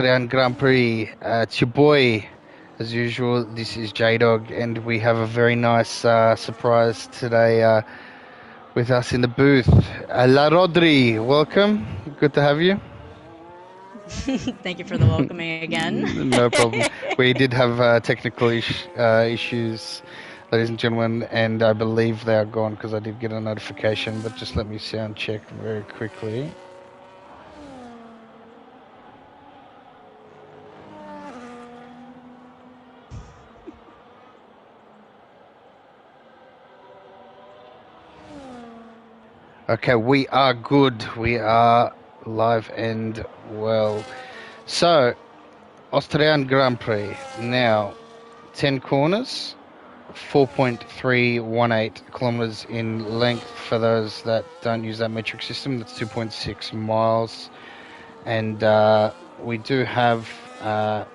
Australian Grand Prix. It's your boy, as usual. This is J Dog, and we have a very nice surprise today with us in the booth. La Rodri, welcome. Good to have you. Thank you for the welcoming again. No problem. We did have issues, ladies and gentlemen, and I believe they are gone because I did get a notification. But just let me sound check very quickly. Okay, we are good. We are live and well. So, Austrian Grand Prix. Now, 10 corners, 4.318 kilometers in length for those that don't use that metric system. That's 2.6 miles. And we do have, how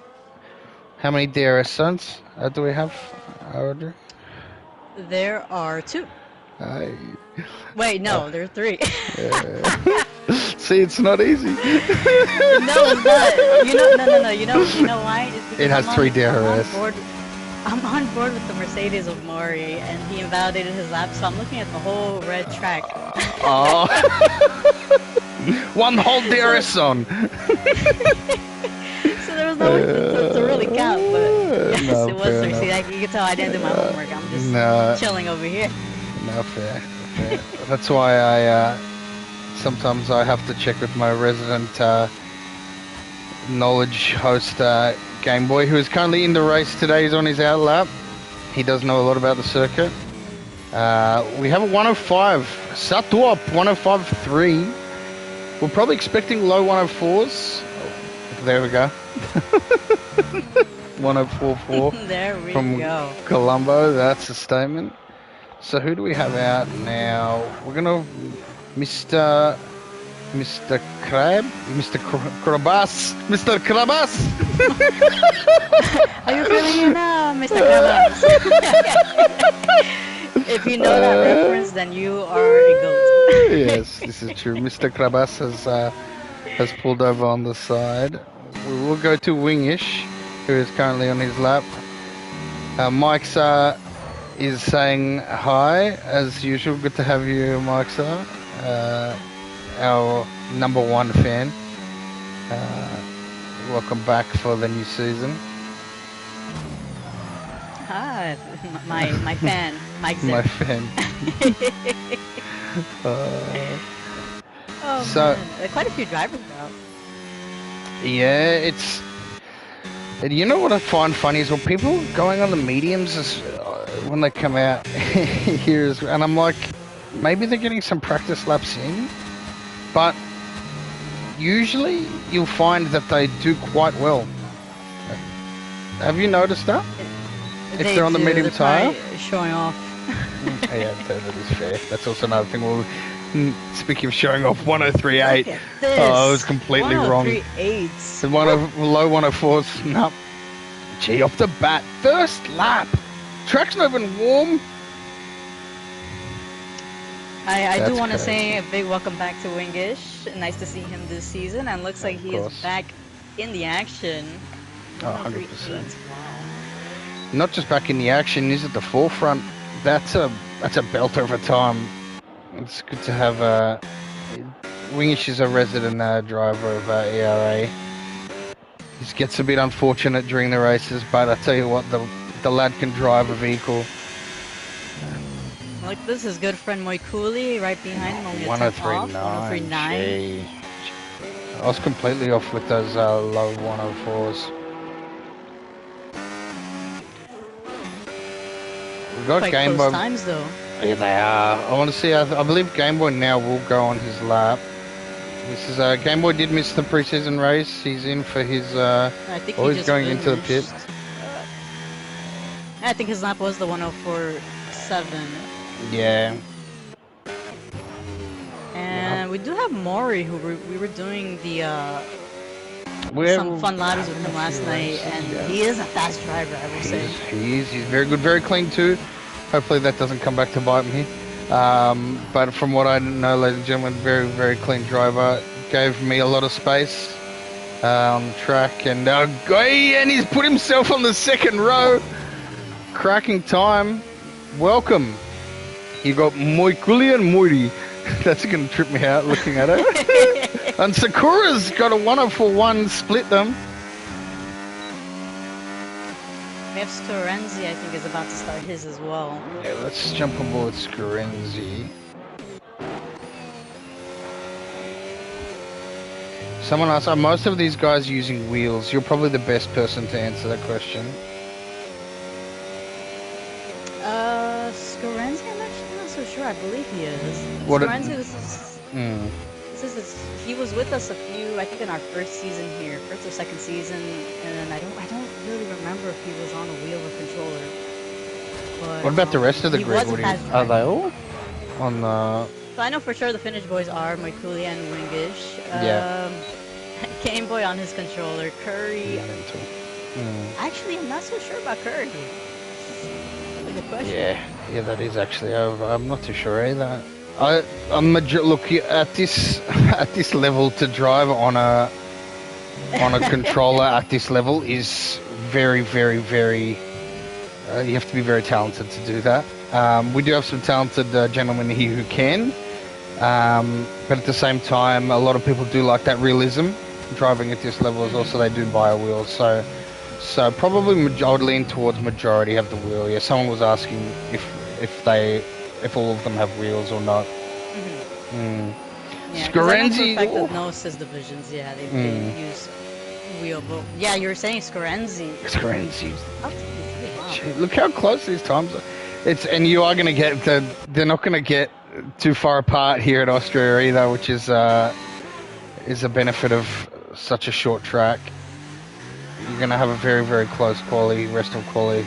many DRS zones do we have, Audrey? There are two. Uh, Wait, no, there are three. See, it's not easy. No, it's not. No. You know why? It's because It has three DRS. I'm on board with the Mercedes of Maury, and he invalidated his lap, so I'm looking at the whole red track. Oh. One whole DRS zone. So there was no way to really count, but yes, No, it was fair three. enough. See, you can tell I didn't do my homework. I'm just chilling over here. No, fair. That's why sometimes I have to check with my resident knowledge host, Game Boy, who is currently in the race today. He's on his out lap. He does know a lot about the circuit. We have a 105. Satuop, 105.3. We're probably expecting low 104s. There we go. 104.4 There we from go. Colombo. That's a statement. So who do we have out now? We're gonna Mr. Crab, Mr. Krabas, Mr. Krabas. Are you feeling it now, Mr. Krabas? If you know that reference, then you are a goat. Yes, this is true. Mr. Krabas has pulled over on the side. We will go to Wingish, who is currently on his lap. Mike's is saying hi, as usual. Good to have you, Mike's our number one fan. Welcome back for the new season. Ah, my fan, Mike My Zip. fan. Oh So- man, quite a few drivers now. Yeah, it's. And you know what I find funny is when people going on the mediums when they come out here, and I'm like, maybe they're getting some practice laps in, but usually you'll find that they do quite well. Have you noticed that? If they're on the medium they're tire? probably showing off. Yeah, that is fair. That's also another thing. Well, speaking of showing off 103.8, Look at this. I was completely wrong. 103.8. The low 104s, no. Gee, off the bat, first lap. Track's not even warm. I That's do want to crazy. say a big welcome back to Wingish. Nice to see him this season, and looks like Of he is course. back in the action. Oh, 103.8. 100%. Wow. Not just back in the action, he's at the forefront. That's a belt over time. It's good to have Wingish is a resident driver of ERA. He gets a bit unfortunate during the races, but I tell you what, the lad can drive a vehicle. Like this, his good friend Moikuli right behind him, only a tenth off. 103.9. 103.9. Gee. I was completely off with those low 104s. We've got Quite Game close Boy. times though. Yeah, they are. I want to see. I believe Game Boy now will go on his lap. This is Game Boy did miss the preseason race. He's in for his. I think Oh, he he's just going into the pit. finished. I think his lap was the 104.7. Yeah. And we do have Maury, who we were doing the We're, some fun lobbies with him last night, and yeah. he is a fast driver, I will say. He's very good, very clean too. Hopefully that doesn't come back to bite me. But from what I know, ladies and gentlemen, very, very clean driver. Gave me a lot of space. on the track, and and he's put himself on the second row. Cracking time. Welcome. You got Moikuli and Moiri. That's going to trip me out looking at it. And Sakura's got a 104.1, split them. We have Scorenzi, I think, is about to start his as well. Yeah, let's jump on board Scorenzi. Someone asked, are most of these guys using wheels? You're probably the best person to answer that question. Scorenzi, I'm actually not so sure. I believe he is. What Scorenzi, he was with us a few, I think, in our first season here, first or second season, and I don't really remember if he was on a wheel or controller. But, what about the rest of the grid? Are they all on the? So I know for sure the Finnish boys are Moikuli and Wingish. Yeah. Game Boy on his controller. Curry. Actually, I'm not so sure about Curry. That's a good question. Yeah, that is actually over. I'm not too sure either. Look at this level to drive on a controller at this level is very, very, very. You have to be very talented to do that. We do have some talented gentlemen here who can, but at the same time, a lot of people do like that realism. Driving at this level is also they do buy a wheel, so probably I would lean towards majority have the wheel. Yeah, someone was asking if all of them have wheels or not. Yeah, Scorenzi. Perfected Gnosis divisions, yeah, they use wheel. But yeah, you were saying Scorenzi. Wow. Look how close these times are. And you are going to get they're not going to get too far apart here at Austria either, which is a benefit of such a short track. You're going to have a very, very close quality, rest of quality.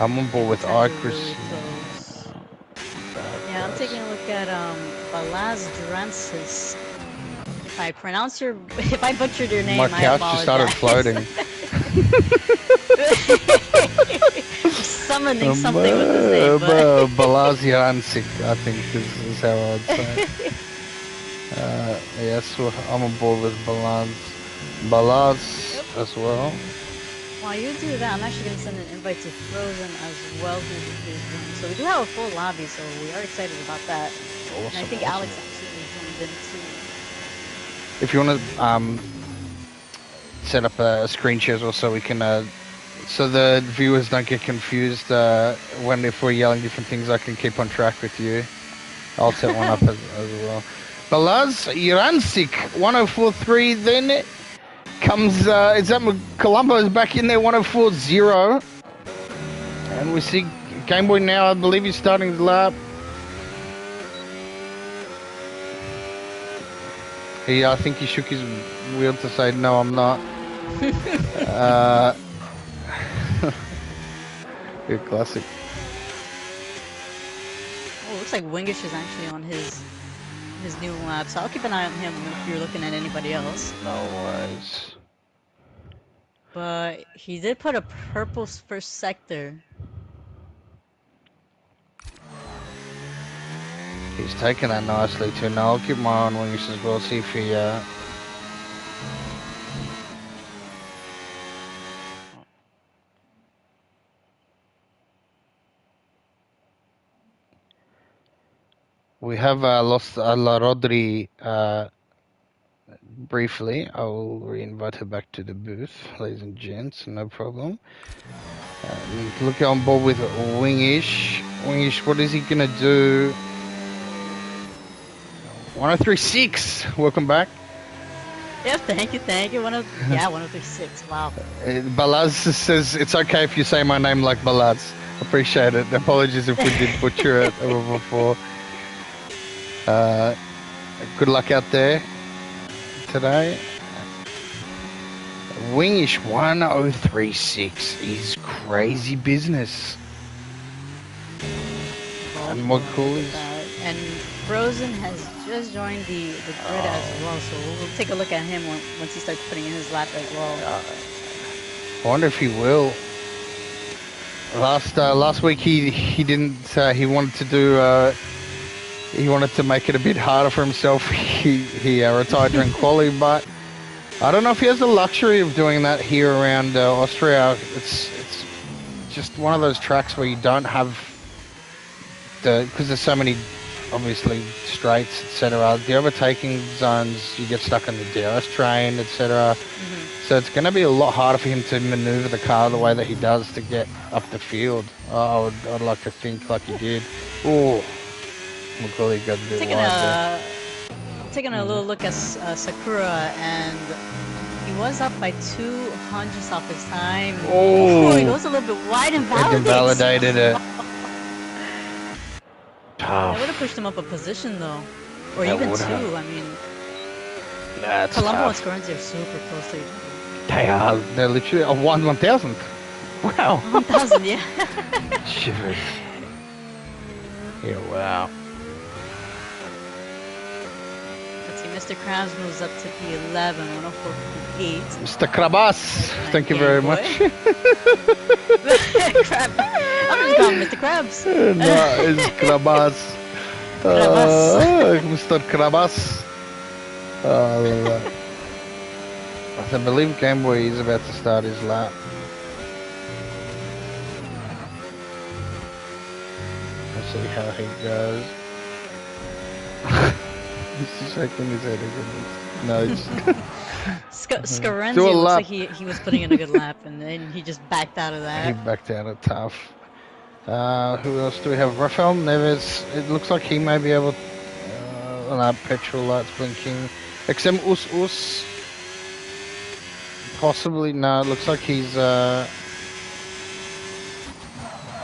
I'm on board with Icarus. Yeah, I'm taking a look at Balaz Dransis. If I butchered your name, my couch just started floating. Summoning something with his name. Balaz Dransic, I think is how I would say. Yes, I'm on board with Balaz as well. While you do that, I'm actually going to send an invite to Frozen as well, who is joining. So we do have a full lobby, so we are excited about that. Awesome, and I think Alex absolutely joined in too. If you want to set up a screen share as well, so we can, so the viewers don't get confused if we're yelling different things, I can keep on track with you. I'll set one up as well. Balaz Irancic 104.3 then comes, is that Colombo's back in there 104.0. And we see Game Boy now, I believe he's starting the lap. I think he shook his wheel to say, no, I'm not. Good classic. Oh, looks like Wingish is actually on his new lap, so I'll keep an eye on him if you're looking at anybody else. No worries. But he did put a purple first sector. He's taking that nicely too. Now I'll keep my eye on Wingish as well, see if he we have lost La Rodri briefly. I will re-invite her back to the booth, ladies and gents, no problem. Look on board with Wingish. Wingish, what is he going to do? 103.6. Welcome back. Yep, thank you. 103.6. Wow. Balaz says it's okay if you say my name like Balaz. Appreciate it. Apologies if we did butcher it before. Good luck out there today. Wingish 103.6 is crazy business. And more coolies. And Frozen has just joined the grid as well, so we'll take a look at him once he starts putting in his lap as well. I wonder if he will. Last week he didn't. He wanted to do he wanted to make it a bit harder for himself. He retired during quali, but I don't know if he has the luxury of doing that here around Austria. It's just one of those tracks where you don't have because there's so many obviously straights, etc. The overtaking zones, you get stuck on the DRS train, etc. So it's going to be a lot harder for him to maneuver the car the way that he does to get up the field. I'd like to think like he did. Oh, McCauley got a bit wide there. Taking a little look at Sakura, and he was up by 2 hundredths off his time. Oh, he goes a little bit wide and invalidated it. That would have pushed him up a position though, or that even 2. I mean, that's Colombo and Scorenzi are super close to each other. They are. They're literally a 1/1000th. Wow. 1,000, yeah. Shivers. Yeah, wow. Let's see, Mr. Krabs moves up to P11, 104.8. Mr. Krabs, thank you very much. Crab. I'm just calling Mr. Krabs. No, it's Krabas. Mr. Krabas. I believe Game Boy is about to start his lap. Let's see how he goes. He's shaking his head again. No, he's... Scorenzi looks like he was putting in a good lap, and then he just backed out of that. He backed out of tough. Who else do we have? Rafael Neves. It looks like he may be able to... no, petrol lights blinking. XM Us. Possibly, no, it looks like he's, I'll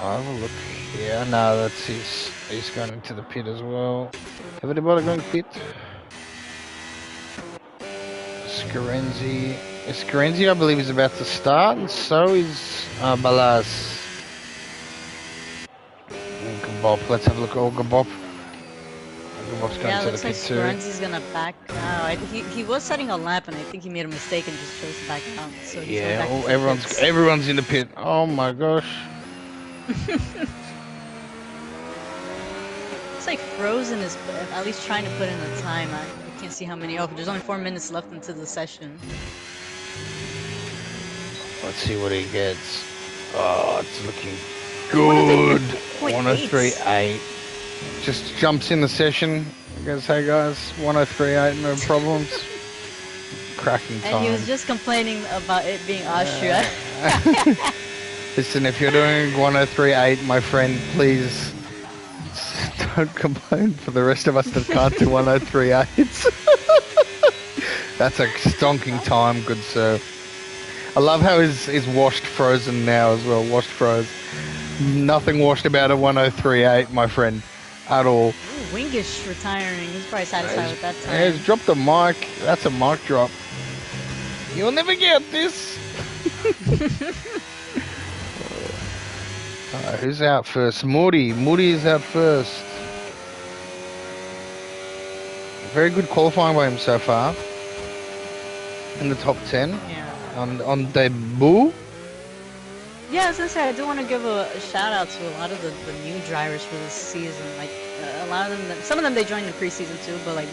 have a look here. No, that's he's going into the pit as well. Have anybody going pit? Scorenzi. Scorenzi, I believe, is about to start, and so is Balaz. Gabop, let's have a look at Gabop. Yeah, it looks like Scorenzi's gonna back out. He was setting a lap, and I think he made a mistake and just chose to back out. So he's yeah, back everyone's in the pit. Oh my gosh. It's like Frozen is at least trying to put in the time. I can't see how many. Oh, there's only 4 minutes left into the session. Let's see what he gets. Oh, it's looking good. 103.8. Just jumps in the session. I goes, hey guys, 103.8, no problems. Cracking time. And he was just complaining about it being Austria. Listen, if you're doing 103.8, my friend, please don't complain for the rest of us that can't do 103.8. That's a stonking time, good sir. I love how he's washed frozen now as well. Washed froze. Nothing washed about a 103.8, my friend. At all. Ooh, Wingish retiring. He's probably satisfied with that time. Yeah, he's dropped the mic. That's a mic drop. You'll never get this. Who's out first? Moody. Moody is out first. Very good qualifying by him so far. In the top 10. Yeah. On debut. Yeah, I was gonna say, I do want to give a shout out to a lot of the new drivers for this season. Like, a lot of them, some of them they joined the preseason too, but like,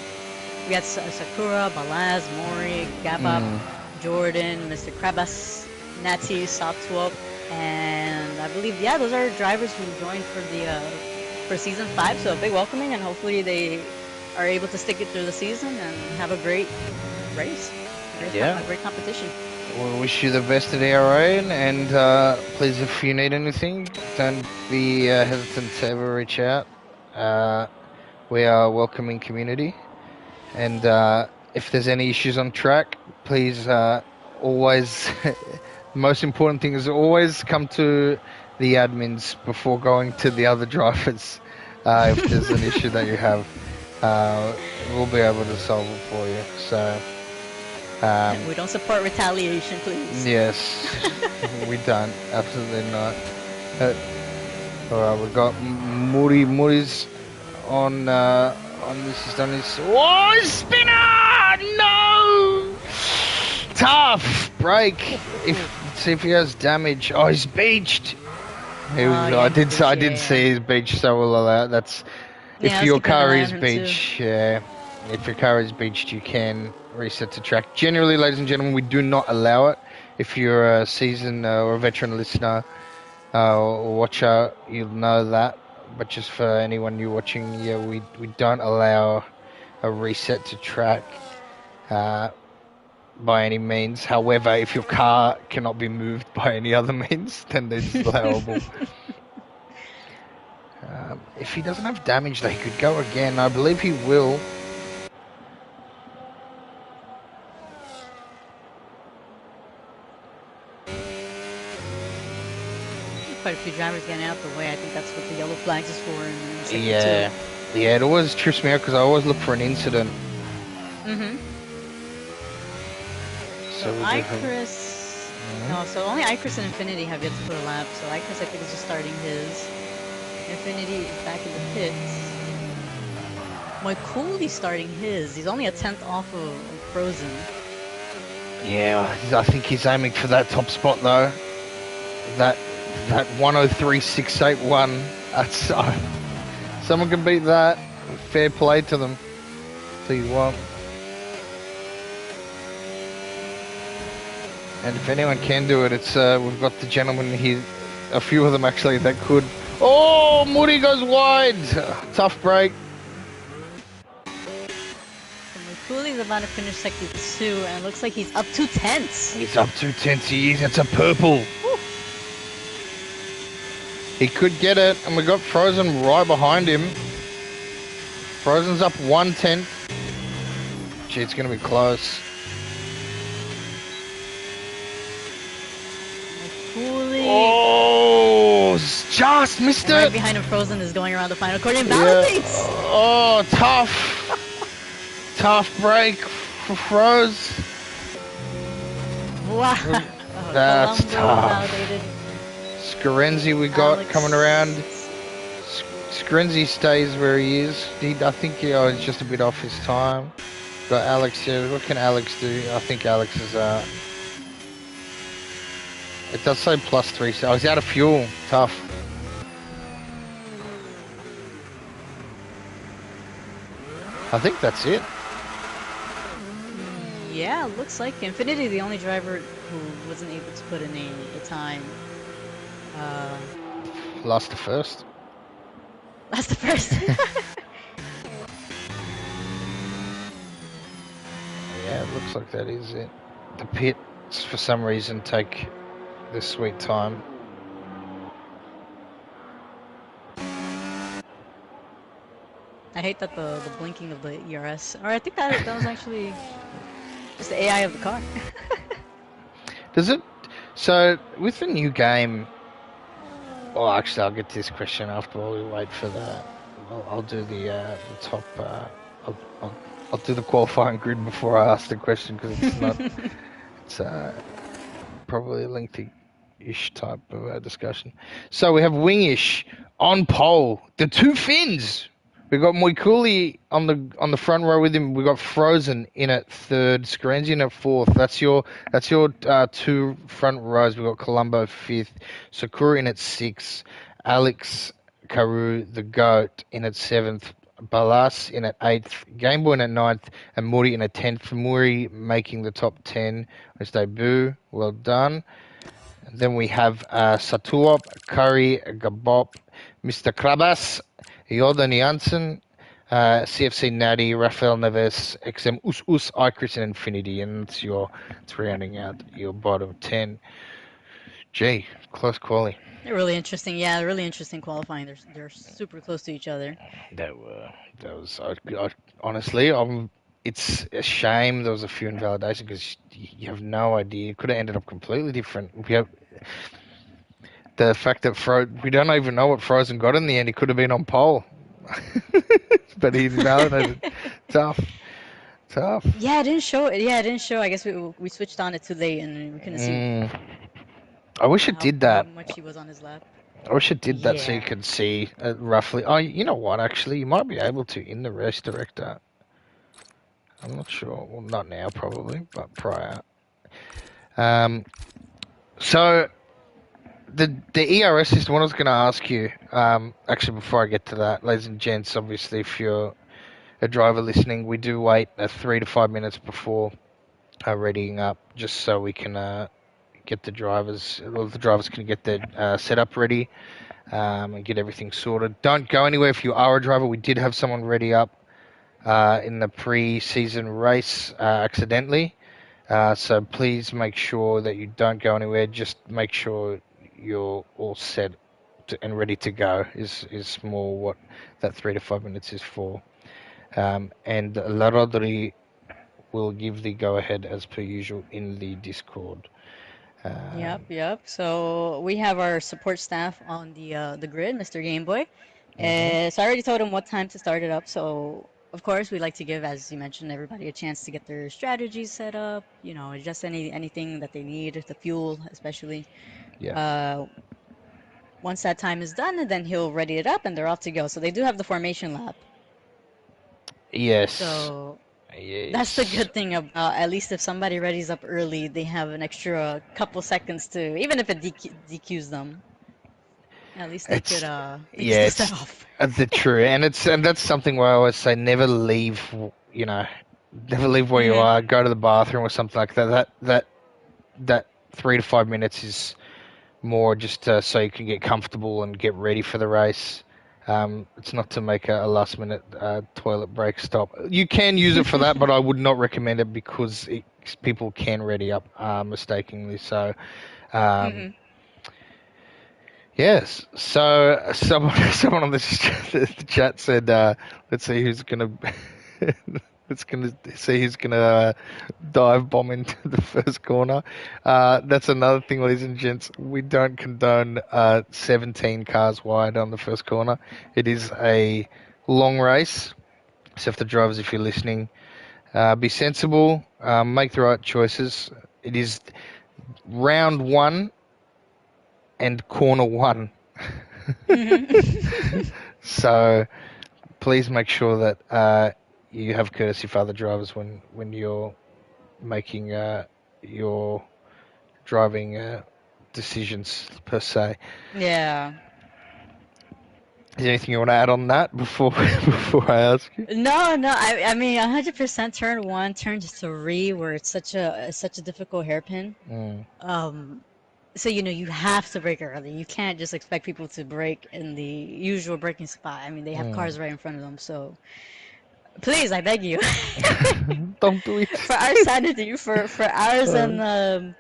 we had Sakura, Balaz, Mori, Gabab, Jordan, Mr. Krabas, Nati, Soptwop, and I believe, yeah, those are drivers who joined for season 5, so a big welcoming, and hopefully they are able to stick it through the season and have a great race. A great competition. We wish you the best at ARA, and please, if you need anything, don't be hesitant to ever reach out. We are a welcoming community, and if there's any issues on track, please always, most important thing is always come to the admins before going to the other drivers. If there's an issue that you have, we'll be able to solve it for you. So. We don't support retaliation, please. Yes, we don't. Absolutely not. Alright, we got Muri's on this. He's done his. Oh, spinner! No! Tough break. See if he has damage. Oh, he's beached. I did see his beach, so we'll allow. That's Yeah, If let's your keep an car eye is on him too. beached, yeah. If your car is beached, you can reset to track. Generally, ladies and gentlemen, we do not allow it. If you're a seasoned or a veteran listener or watcher, you'll know that. But just for anyone new watching, yeah, we don't allow a reset to track by any means. However, if your car cannot be moved by any other means, then it's allowable. If he doesn't have damage, they could go again. I believe he will. Quite a few drivers getting out the way. I think that's what the yellow flags is for in sector Yeah. Yeah, it always trips me out because I always look for an incident. 2. So we do have... Icarus... No, so only Icarus and Infinity have yet to put a lap. So Icarus, I think, is just starting his. Infinity is back in the pits. Moikuli's starting his. He's only a 10th off of Frozen. Yeah, I think he's aiming for that top spot though. That 103.681. That's someone can beat that. Fair play to them. Tell you what. And if anyone can do it, it's we've got the gentleman here. A few of them actually that could. Oh, Moody goes wide. Tough break. Moikuli's about to finish sector 2, and it looks like he's up 2/10. He's up 2/10. He is. It's a purple. Woo. He could get it, and we got Frozen right behind him. Frozen's up 1/10. Gee, it's going to be close. Moikuli. Oh, just missed it. Right behind him, Frozen is going around the final corner and validates. Yeah. Oh, tough. Tough break for Froze. Wow. That's Colombo tough. validated. Scarenzi we got Alex. coming around. Scarenzi stays where he is. I think he's just a bit off his time. Got Alex here. What can Alex do? I think Alex is it does say +3. So he's out of fuel. Tough. I think that's it. Yeah, looks like Infinity, the only driver who wasn't able to put in a time. Lost the first. That's the first. Yeah, it looks like that is it. The pits, for some reason, take this sweet time. I hate that the blinking of the ERS. Or I think that was actually just the AI of the car. Does it? So with the new game. Oh, actually, I'll get to this question after while we wait for that. I'll do the top. I'll do the qualifying grid before I ask the question because it's not. It's probably a lengthy-ish type of discussion. So we have Wingish on pole. The two Finns. We got Moikuli on the front row with him. We got Frozen in at 3rd, Scarenzi in at 4th. That's your 2 front rows. We got Colombo 5th, Sakura in at 6th, Alex Carew the goat in at 7th, Balas in at 8th, Gameboy in at 9th, and Muri in at 10th. Muri making the top 10 his debut. Well done. And then we have Satuop, Curry, Gabop, Mr. Krabas, Jordan Janssen, CFC Natty, Rafael Neves, XM Us, Icarus, and Infinity, and it's rounding out your bottom 10. Gee, close quali. They're really interesting. Yeah, really interesting qualifying. They're super close to each other. That was honestly, it's a shame there was a few invalidation because you have no idea. It could have ended up completely different. We have the fact that we don't even know what Frozen got in the end. He could have been on pole, but he invalidated. Tough. Yeah, it didn't show. Yeah, it didn't show. I guess we switched on it too late and we couldn't see. I wish it did that. How much he was on his lap. I wish it did that so you could see roughly. Oh, you know what? Actually, you might be able to in the race director. I'm not sure. Well, not now probably, but prior. So the ERS system. What I was going to ask you, actually, before I get to that, ladies and gents, obviously, if you're a driver listening, we do wait 3 to 5 minutes before readying up, just so we can get the drivers can get their setup ready and get everything sorted. Don't go anywhere if you are a driver. We did have someone ready up in the pre-season race accidentally. So please make sure that you don't go anywhere. Just make sure you're all set and ready to go. Is more what that 3 to 5 minutes is for. And La Rodri will give the go ahead as per usual in the Discord. Yep, Um, yep. So we have our support staff on the grid, Mr. Gameboy. mhm. So I already told him what time to start it up. So of course we like to give, as you mentioned, everybody a chance to get their strategies set up. You know, just anything that they need, the fuel especially. Yeah. Uh, Once that time is done, and then he'll ready it up, and they're off to go. So they do have the formation lap. Yes. So that's the Yes. good thing about, at least if somebody readies up early, they have an extra couple seconds to, even if it DQs them, at least It's they could yeah. still set It's off. the true, and that's something where I always say never leave. You know, never leave where you Hmm. are. Go to the bathroom or something like that. That 3 to 5 minutes is more just so you can get comfortable and get ready for the race. It's not to make a last minute toilet break stop. You can use it for that, but I would not recommend it because people can ready up mistakenly. So, um, Hmm. yes. So someone someone on the chat said, "Let's see who's gonna." It's gonna see who's gonna dive bomb into the first corner. That's another thing, ladies and gents. We don't condone 17 cars wide on the first corner. It is a long race. So, if the drivers, if you're listening, be sensible, make the right choices. It is round one and corner one. Hmm. So please make sure that you have courtesy for other drivers when you're making your driving decisions per se. Yeah. Is there anything you want to add on that before before I ask you? No, no. I mean, 100% turn one, turn three, where it's such a difficult hairpin. Mm, Um, so you have to brake early. You can't just expect people to brake in the usual braking spot. I mean, they have mm. cars right in front of them. So please, I beg you, Don't do it. for our sanity, for ours uh, and the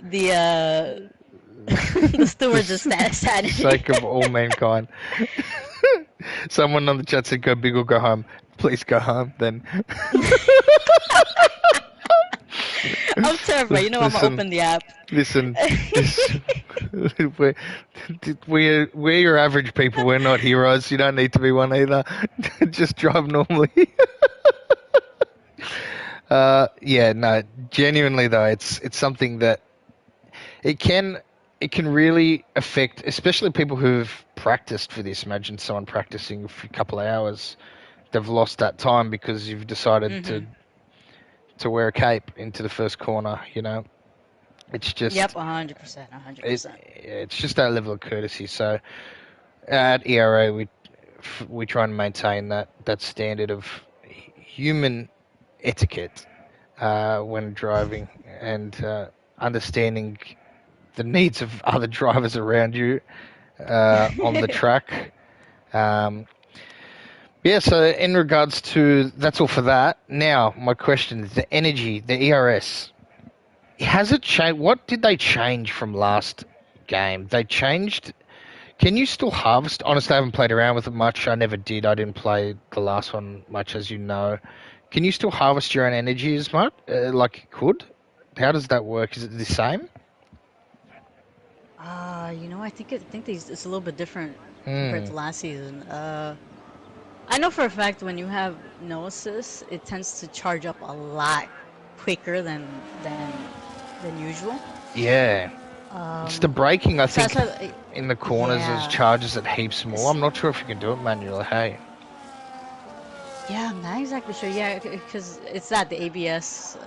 the stewardess sanity. sake of all mankind. Someone on the chat said, "Go big or go home." Please go home. Then I'm terrified. You know, I'm gonna listen, open the app. listen. This we're, we're your average people. We're not heroes. You don't need to be one either. Just drive normally. Yeah, no, genuinely though, it's something that it can it can really affect, especially people who've practiced for this. Imagine someone practicing for a couple of hours. They've lost that time because you've decided Hmm. to wear a cape into the first corner. It's Yep, just 100%, a hundred it percent. it's just that level of courtesy. So at ERA, we try and maintain that standard of human etiquette when driving and understanding the needs of other drivers around you on the track. Um, yeah, so in regards to that's all for that. Now, my question is the energy, the ERS. Has it changed? What did they change from last game? They changed. Can you still harvest? Honestly, I haven't played around with it much. I never did. I didn't play the last one much, as you know. Can you still harvest your own energy as much like you could? How does that work? Is it the same? I think it's a little bit different compared Hmm. to last season. I know for a fact when you have no assist, it tends to charge up a lot quicker than usual. Yeah. It's the braking, I So that's think, why, in the corners as yeah, charges it heaps more. it's, I'm not sure if you can do it manually. Hey. yeah, I'm not exactly sure. Yeah, because it's that the ABS.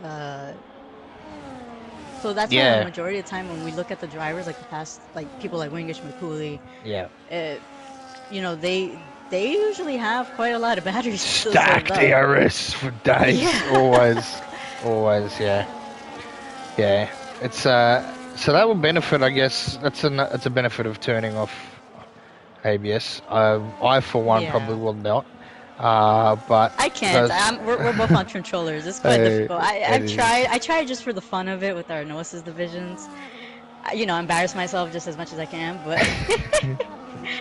So that's why the Yeah, majority of the time when we look at the drivers, like the past, like people like Wingish, McCooley, yeah. uh, you know, they usually have quite a lot of batteries still saved Stacked up. DRS for days. Yeah. Always, always. Yeah, yeah. It's so that will benefit. I guess that's a benefit of turning off ABS. I for one probably Yeah. will not. But I can't. those, We're both on controllers. It's quite difficult. it is. I tried just for the fun of it with our no assist divisions. You know, embarrass myself just as much as I can, but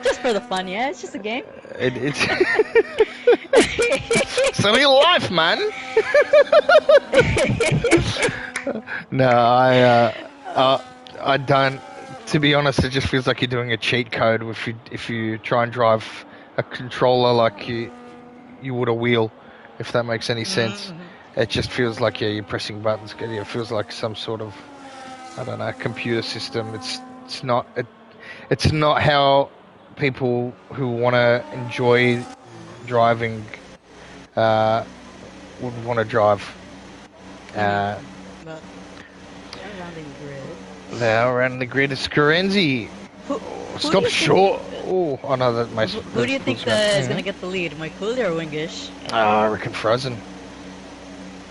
just for the fun. Yeah, it's just a game. It's it's real life, man. No, I don't. To be honest, it just feels like you're doing a cheat code if you try and drive a controller like you would a wheel, if that makes any sense. Mm-hmm. It just feels like you're pressing buttons. It feels like some sort of, I don't know, computer system. It's not it's not how people who want to enjoy driving would want to drive. Uh, But they're rounding the grid. There around the grid is Carenzi. Who, Stop short. Oh, no, that makes. who do you think is gonna get the lead, McCooley or Wingish? I reckon Frozen.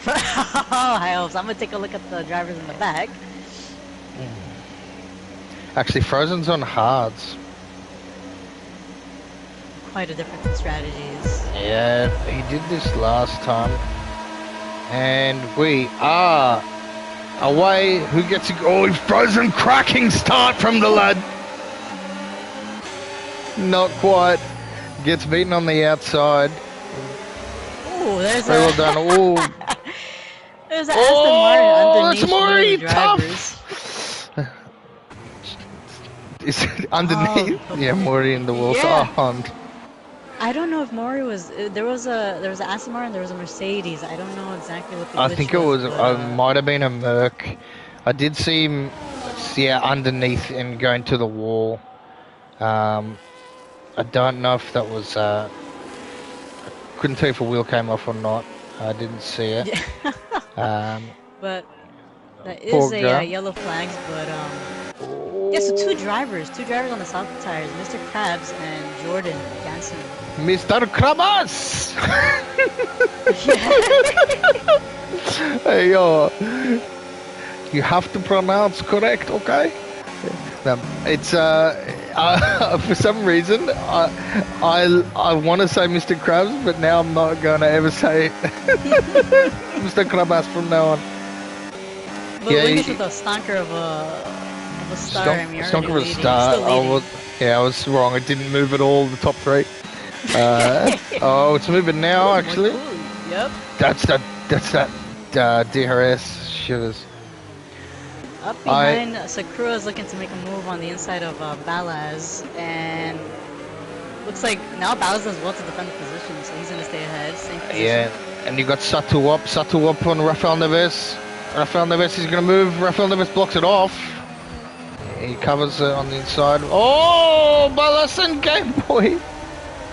I hope so. I'm gonna take a look at the drivers in the back. Actually, Frozen's on hards. Quite a different strategies. Yeah, he did this last time. And we are away. Who gets a... Oh, Frozen cracking start from the lad. Not quite. Gets beaten on the outside. Ooh, there's Very well done. Oh, there's an Aston Martin underneath it's Maury, the drivers. Is it underneath? Oh. Yeah, Maury in the wall. Yeah. Oh, I don't know if Maury was. There was an Aston Martin. There was a Mercedes. I don't know exactly what the I glitch think it was. but, Might have been a Merc. I did see him, yeah, underneath and going to the wall. I don't know if that was. Couldn't tell if a wheel came off or not. I didn't see it. Yeah. But that Poor is a guy. yellow flags. But yeah. So two drivers on the soft tires, Mr. Krabs and Jordan Jansen. Mr. Krabas! Hey, you have to pronounce correct, okay? It's for some reason I want to say Mr. Krabs, but now I'm not going to ever say Mr. Krabas from now on. But Yeah, Wingish with a stonker of a star. I mean, you're Stonker already was leading. star. Still leading. I was wrong. It didn't move at all. The top three. Oh, it's moving now. Actually, Yep. that's that DRS shivers. Up behind, Sakura is looking to make a move on the inside of Balaz, and looks like now Balaz does well to defend the position, so he's gonna stay ahead. Same position. Yeah, and you got Satu up on Rafael Neves. Rafael Neves is gonna move. Rafael Neves blocks it off. He covers it on the inside. Oh, Balaz and Game Boy.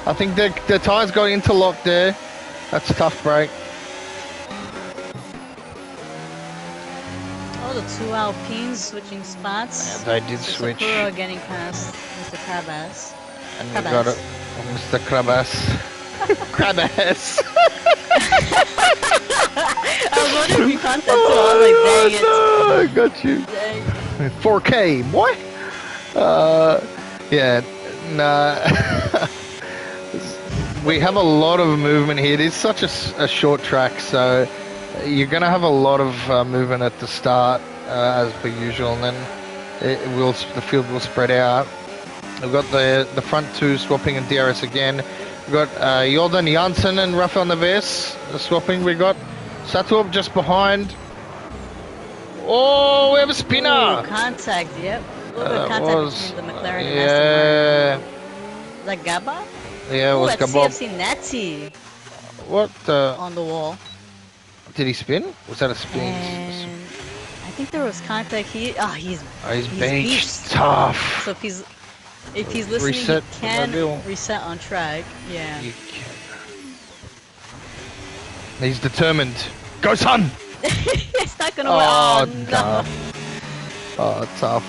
I think the tires got interlocked there. That's a tough break. Oh, the two Alpines switching spots. Yeah, they did So switch. Sakura getting past Mr. Krabas. And we Krabas. got it. Mr. Krabas. Krabas. I was wondering if you caught that too. I was like, dang it. No, I got you. Dang. 4K, boy. Yeah, nah. We have a lot of movement here. It is such a short track, so you're going to have a lot of movement at the start, as per usual, and then the field will spread out. We've got the front two swapping and DRS again. We've got Jordan Janssen and Rafael Neves swapping. We got Satuop just behind. Oh, we have a spinner. Ooh, contact, yep. A little bit of contact between the McLaren and yeah. Aston Martin. Is that Gaba? Yeah, it Ooh, was that's Gabab. CFC Natty What the? on the wall. Did he spin? Was that a spin? And I think there was contact. He's He's benched. beached. Tough. So if he's listening, Reset he can mobile. reset on track. Yeah. You can. He's determined. Go, son! It's not gonna Oh, work. Oh, no. no. Oh, tough.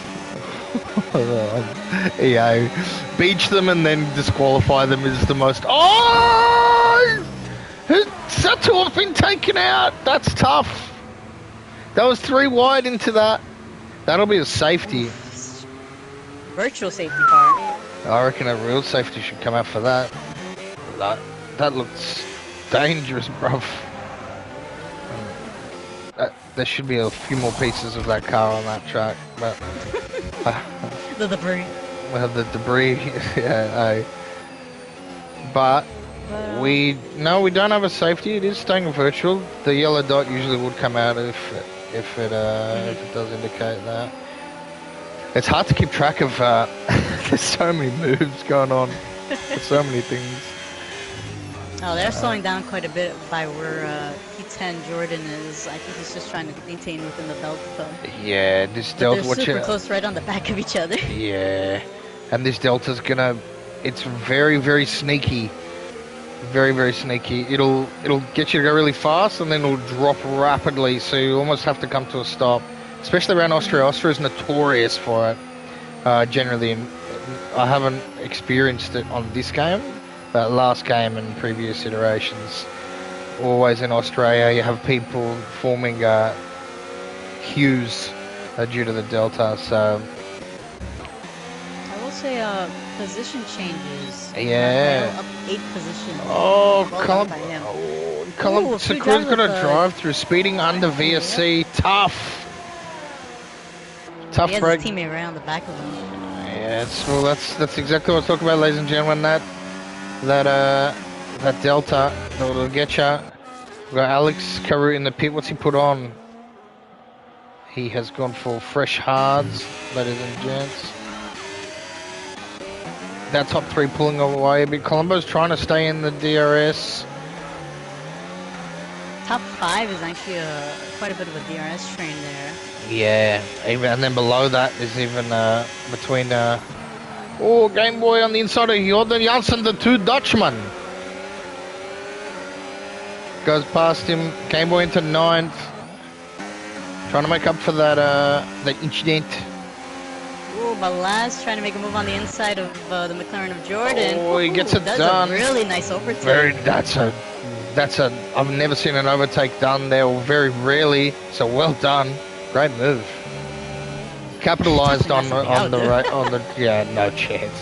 EA. Beach them and then disqualify them is the most... Oh! Sato have been taken out. That's tough. That was 3 wide into that. That'll be a safety. Virtual safety car. I reckon a real safety should come out for that. That looks dangerous, bruv. There should be a few more pieces of that car on that track, but... The debris. Well, the debris, yeah, but we don't have a safety. It is staying virtual. The yellow dot usually would come out if it does indicate that. It's hard to keep track of. There's so many moves going on. There's so many things. Oh, they're slowing down quite a bit by where P10 Jordan is. I think he's just trying to maintain within the Delta. Yeah, this But Delta. they're super close, right on the back of each other. Yeah, and this Delta's gonna. It's very, very sneaky. Very, very sneaky. It'll get you to go really fast, and then it'll drop rapidly. So you almost have to come to a stop. Especially around Austria. Austria is notorious for it. Generally, I haven't experienced it on this game. But last game and previous iterations, always in Australia, you have people forming queues due to the Delta. So I will say position changes. Yeah. Up 8 positions. Oh, Well Colin, done by him. Colin Ooh, free Sakura's drive got a with, drive through speeding under VSC. Tough. Tough He has break. his teammate right on the back of him. Yeah, well, that's exactly what I was talking about, ladies and gentlemen. That Delta that'll get ya. We've got Alex Carew in the pit. What's he put on? He has gone for fresh hards, ladies and gents. That top 3 pulling away a bit. Colombo's trying to stay in the DRS. Top 5 is actually quite a bit of a DRS train there. Yeah, even, and then below that is even between Game Boy on the inside of Jordan Janssen, the 2 Dutchmen. Goes past him, Game Boy into 9th. Trying to make up for that incident. Ooh, Balaz trying to make a move on the inside of the McLaren of Jordan. Oh, he gets it does done. A really nice overtake. That's a I've never seen an overtake done there, or very rarely. So well done. Great move. Capitalized on the right on the no chance.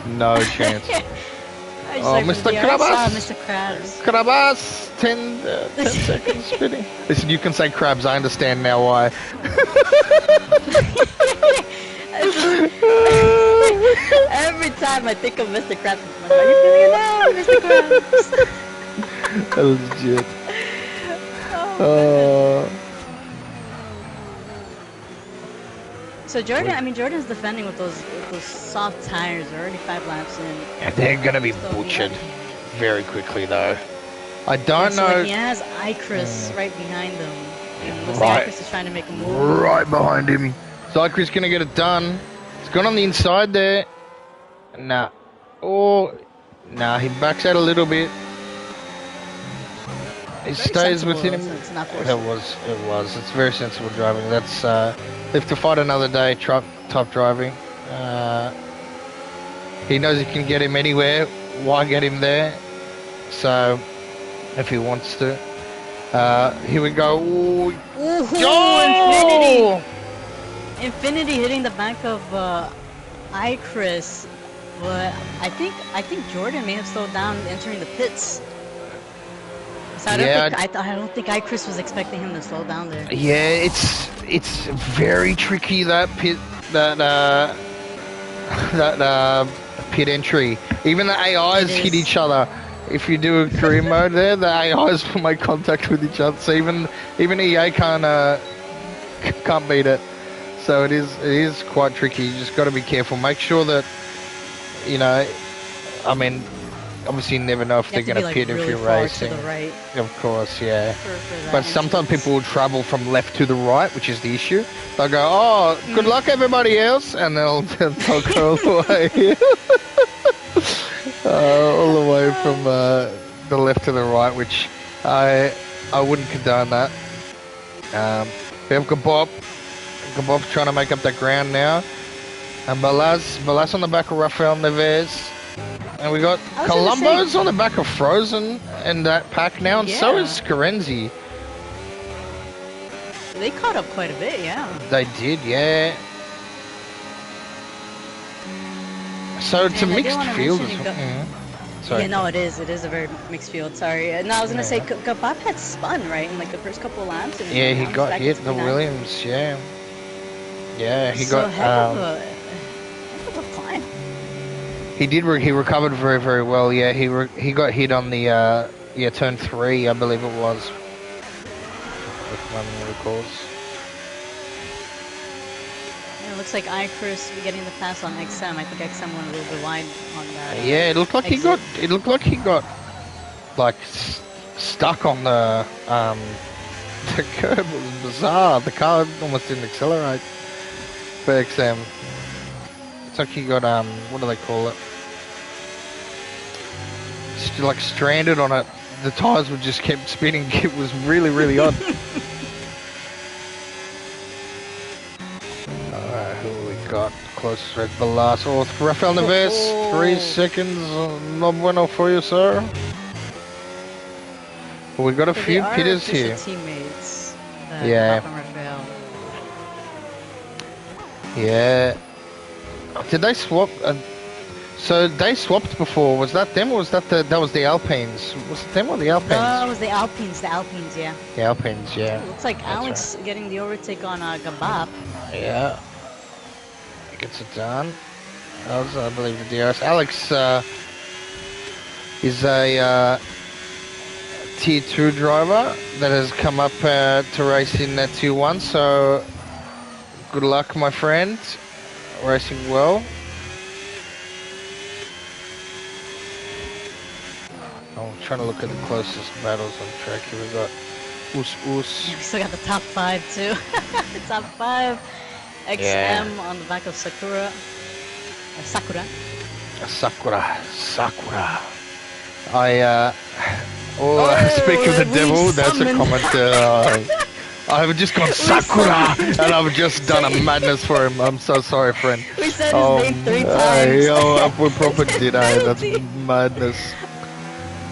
No chance. Oh, Mr. Krabs! Mr. Krabs. Krabs! 10 seconds spinning. Listen, you can say crabs, I understand now why. Every time I think of Mr. Krabs, are you feeling it now, Mr. Krabs? That was legit. So Jordan's defending with those soft tires. They're already 5 laps in. Yeah, they're gonna be butchered very quickly, though. I don't know. Like he has Icris right behind him. And looks like Icris is trying to make a move. Right behind him. So Icris gonna get it done. It's gone on the inside there. Nah. Oh, nah. He backs out a little bit. He stays within him. It's not It was. It's very sensible driving. That's live to fight another day. Top driving. He knows he can get him anywhere. Why get him there? So, if he wants to, here we go. Ooh, Infinity! Infinity hitting the back of Icris, but I think Jordan may have slowed down entering the pits. So I don't think Icris was expecting him to slow down there. Yeah, it's very tricky, that pit pit entry. Even the AIs hit each other. If you do a career mode there, the AIs will make contact with each other. So even EA can't beat it. So it is quite tricky. You just got to be careful. Make sure that obviously you never know if they're going to pit if you're racing. To the right. Of course, yeah. But sometimes people will travel from left to the right, which is the issue. They'll go, oh, good luck everybody else, and they'll go all the way all the way from the left to the right, which I wouldn't condone that. We have got Bob Gabov's trying to make up that ground now. And Balaz on the back of Rafael Neves. And we got Colombo's on the back of Frozen in that pack now, and so is Scarenzi. They caught up quite a bit, yeah. They did, yeah. So it's a mixed field. Sorry. Yeah, no, it is. It is a very mixed field. Sorry. No, I was gonna say Gabab had spun right in like the first couple of laps. And yeah, he got hit the Williams. Yeah. Yeah, he got. Heck of a climb. He did. He recovered very, very well. Yeah, he got hit on the turn 3, I believe it was. If one recalls. It looks like Icarus getting the pass on XM. I think XM went a little bit wide on that. Yeah, it looked like he got. It looked like he got like stuck on the curb. It was bizarre. The car almost didn't accelerate for XM. It's like he got what do they call it? Like stranded on it. The tires would just kept spinning. It was really, really odd. Who we got closest red Balas? Oh, Rafael Neves, 3 seconds. No bueno for you, sir. Well, we got a few pitters here. Teammates. Yeah. Yeah. Did they swap? So they swapped before. Was that them or was that that was the Alpines? Was it them or the Alpines? No, it was the Alpines. The Alpines, yeah. The Alpines, yeah. It looks like That's Alex getting the overtake on Gabab. Yeah. He gets it done. That was, I believe, the DRS. Alex is a Tier 2 driver that has come up to race in Tier 1. So good luck, my friend. Racing well. I'm trying to look at the closest battles on track here. We got Us. We still got the top 5 too. The top 5. XM on the back of Sakura. Sakura. Speak of the devil, that's a comment. I've just gone Sakura, and I've just done a madness for him. I'm so sorry, friend. We said his name 3 times. We probably did, That's madness.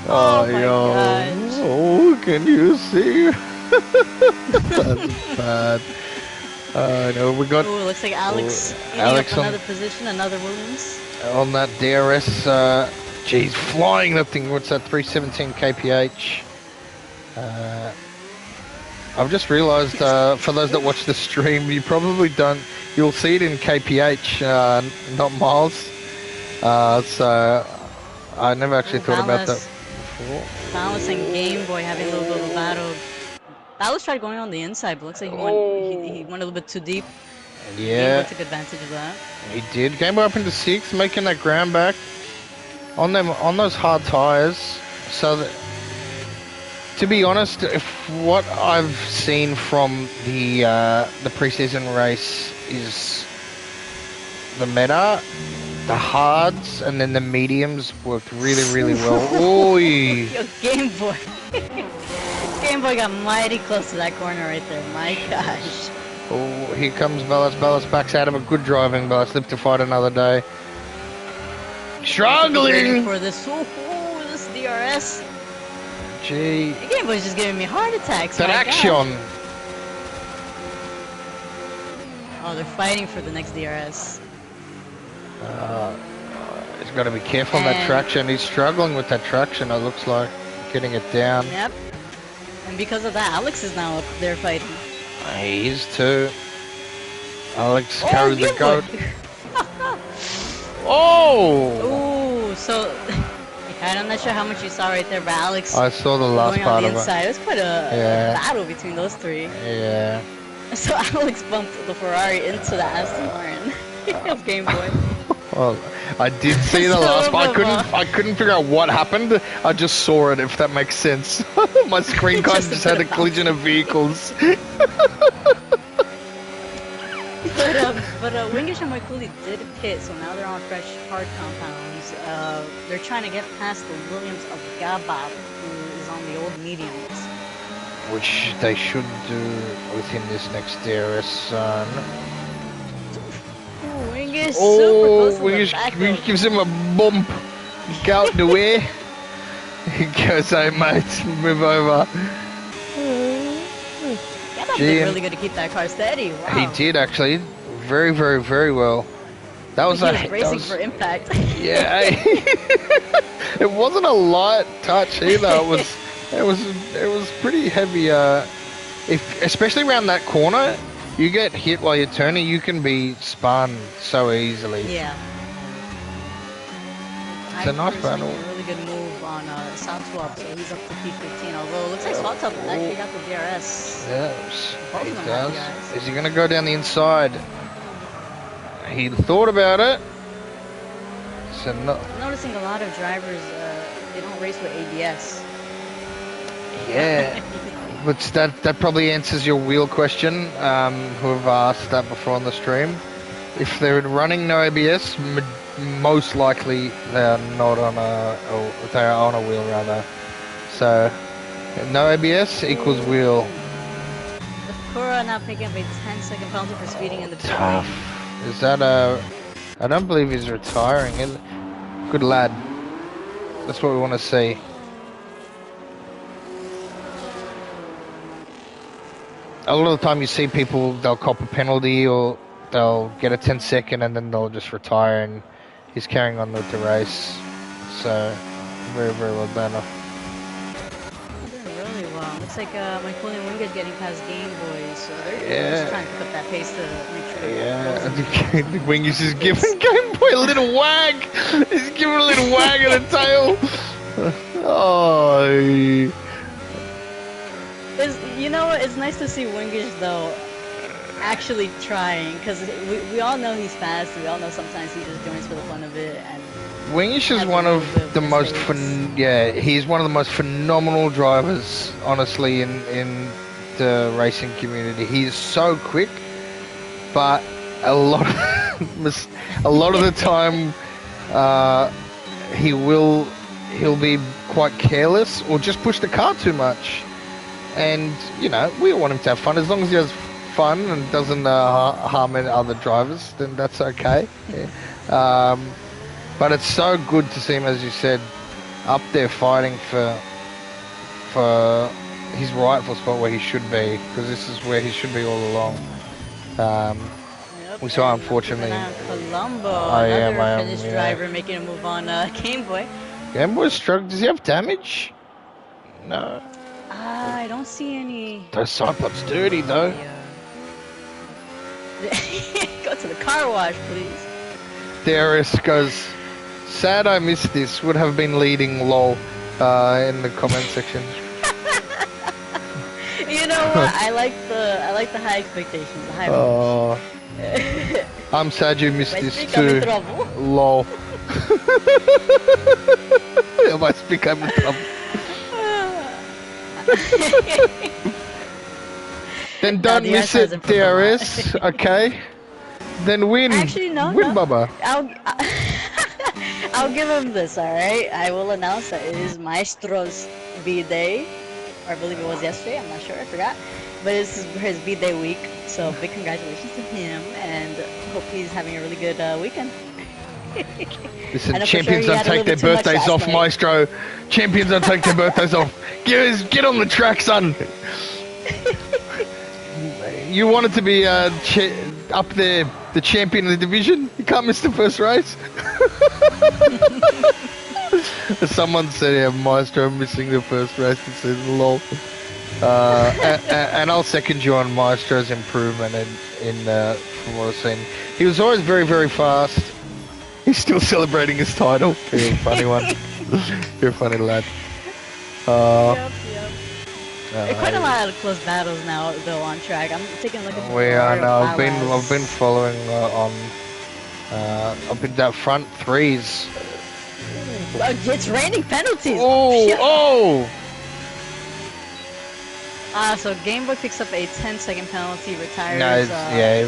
Oh my gosh. Oh, can you see? That's bad. No, we got. Oh, looks like Alex. Alex on another position, another Williams. On that DRS, geez, flying that thing. What's that? 317 kph. I've just realised, for those that watch the stream, you probably don't. You'll see it in kph, not miles. So I never actually thought about that before. Ballas and Game Boy having a little bit of a battle. Ballas tried going on the inside, but looks like he went a little bit too deep. Yeah. Game Boy took advantage of that. He did. Game Boy up into 6, making that ground back on those hard tires. So that, to be honest, if what I've seen from the preseason race is the meta, the hards and then the mediums worked really, really well. Oy. Yo, Game Boy. Game Boy got mighty close to that corner right there. My gosh. Oh, here comes Ballas. Ballas backs out of a good driving. Ballas live to fight another day. Struggling for this. This DRS. Gee. The Game Boy's just giving me heart attacks. Traction. Oh, they're fighting for the next DRS. He's got to be careful on that traction. He's struggling with that traction, it looks like. Getting it down. Yep. And because of that, Alex is now up there fighting. He is too. Alex carries the goat. Oh! So, I'm not sure how much you saw right there, but Alex. I saw the last part of it. It was quite a battle between those 3. Yeah. So Alex bumped the Ferrari into the Aston Martin of Game Boy. Well, I did see the last part. I couldn't figure out what happened. I just saw it, if that makes sense. My screen kind of just had a collision of vehicles. But Wingish and Moikuli did pit, so now they're on fresh hard compounds. They're trying to get past the Williams of Gabab, who is on the old mediums. which they should do within this next DRS zone. Ooh, Wing is super close Oh, to the back we of. gives him a bump. Go out the way. He goes, hey mate, move over. Gandalf Gee, did and really good to keep that car steady. Wow. he did actually, very, very, very well. That was He a was bracing for impact. yeah. It wasn't a light touch either. It was pretty heavy. If especially around that corner, you get hit while you're turning, you can be spun so easily. Yeah. It's a nice battle. Making a really good move on South Swap, so he's up to P15. Although it looks like Swap Top actually got the DRS. Yes, Both he of them have does. DRS. Is he going to go down the inside? He thought about it. So no. I'm noticing a lot of drivers, they don't race with ABS. Yeah. But that probably answers your wheel question. Who have asked that before on the stream. If they're running no ABS, most likely they are not on they are on a wheel rather. So no ABS equals wheel. The Kura now picking up a 10-second penalty for speeding in the pit Tough. lane. Is that I don't believe he's retiring. Good lad. That's what we want to see. A lot of the time you see people, they'll cop a penalty or they'll get a 10-second and then they'll just retire, and he's carrying on with the race. So, very, very well done. Doing really well. Looks like Michael and Wingate getting past Game Boys, so they're just trying to pick up that pace to make sure they're Yeah, Wing is just giving Game Boy a little wag. He's giving a little wag of the tail. Oh. You know what? It's nice to see Wingish though actually trying, because we all know he's fast. We all know sometimes he just joins for the fun of it. And Wingish is one of the most he's one of the most phenomenal drivers, honestly, in the racing community. He's so quick, but a lot of the time he'll be quite careless or just push the car too much. And, you know, we want him to have fun. As long as he has fun and doesn't harm any other drivers, then that's okay. Yeah. But it's so good to see him, as you said, up there fighting for his rightful spot where he should be, because this is where he should be all along. We saw, unfortunately, Colombo, I am, Finnish driver making a move on Game Boy. Game Boy's struck. Does he have damage? No. I don't see any. Those side pods dirty though. Go to the car wash, please. DRS goes, sad I missed this, would have been leading lol in the comment section. You know what? I like the high expectations, the high hopes. I'm sad you missed this too. Lol. I must become in trouble. Then don't miss it, DRS. Okay. Then win. Actually, no. Bubba. I'll give him this. All right. I will announce that it is Maestro's B-Day, or I believe it was yesterday. I'm not sure. I forgot. But this is his B-Day week. So big congratulations to him, and hope he's having a really good weekend. Listen, champions don't take their birthdays off, Maestro. Champions don't take their birthdays off. Get on the track, son. You wanted to be up there, the champion of the division. You can't miss the first race. Someone said, yeah, Maestro missing the first race. It says, lol. And I'll second you on Maestro's improvement from what I've seen. He was always very, very fast. He's still celebrating his title. You're a funny one. You're a funny lad. Yep. Quite a lot of close battles now, though, on track. I'm taking a look at the I've been following on up in that front threes. It's raining penalties. Oh! So Game Boy picks up a 10-second penalty, retires. I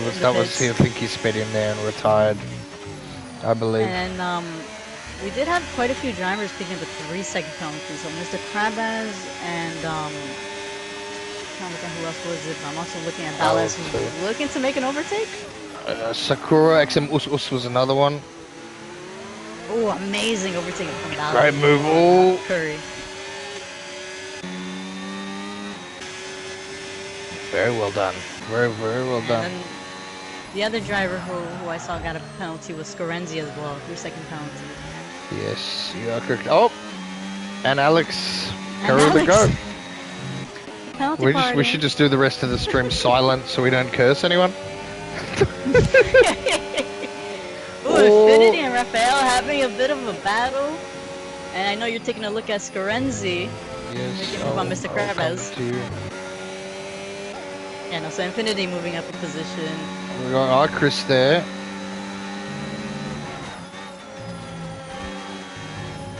think he sped in there and retired, I believe. And we did have quite a few drivers picking up a 3-second penalty. So Mr. Krabaz and trying to look at who else was it. But I'm also looking at Alex, Ballas, who's looking to make an overtake. Sakura XM Us was another one. Oh, amazing overtaking from Ballas. Great move. Oh, Curry. very well done. Very well done. And the other driver who I saw got a penalty was Scorenzi as well. 3-second penalty. Yes, you are correct. Oh, and Alex, And carry the go. Penalty We should just do the rest of the stream silent so we don't curse anyone. Ooh, Infinity and Raphael having a bit of a battle. And I know you're taking a look at Scorenzi. Yes. Making a move on Mr. Krabs. Yeah, no, so Infinity moving up a position. We got Chris there.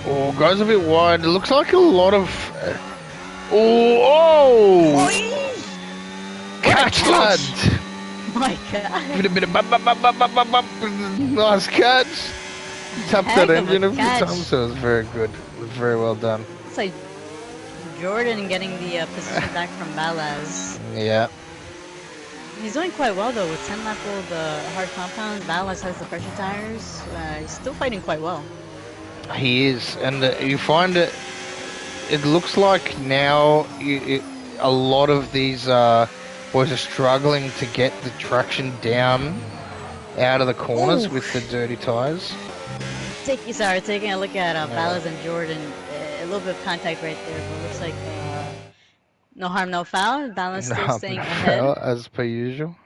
Oh, goes a bit wide. It looks like a lot of. Oh! Catch, lad! My God! Bit of nice catch. Tapped that engine a few times, so it was very good. It was very well done. It's like Jordan getting the position back from Ballas. Yeah. He's doing quite well though with 10 lap old hard compounds. Ballas has the pressure tires. He's still fighting quite well. He is, and you find it. It looks like now a lot of these boys are struggling to get the traction down out of the corners with the dirty tires. Taking a look at Ballas and Jordan. A little bit of contact right there, but looks like no harm, no foul. Ballas still staying ahead. Foul, as per usual.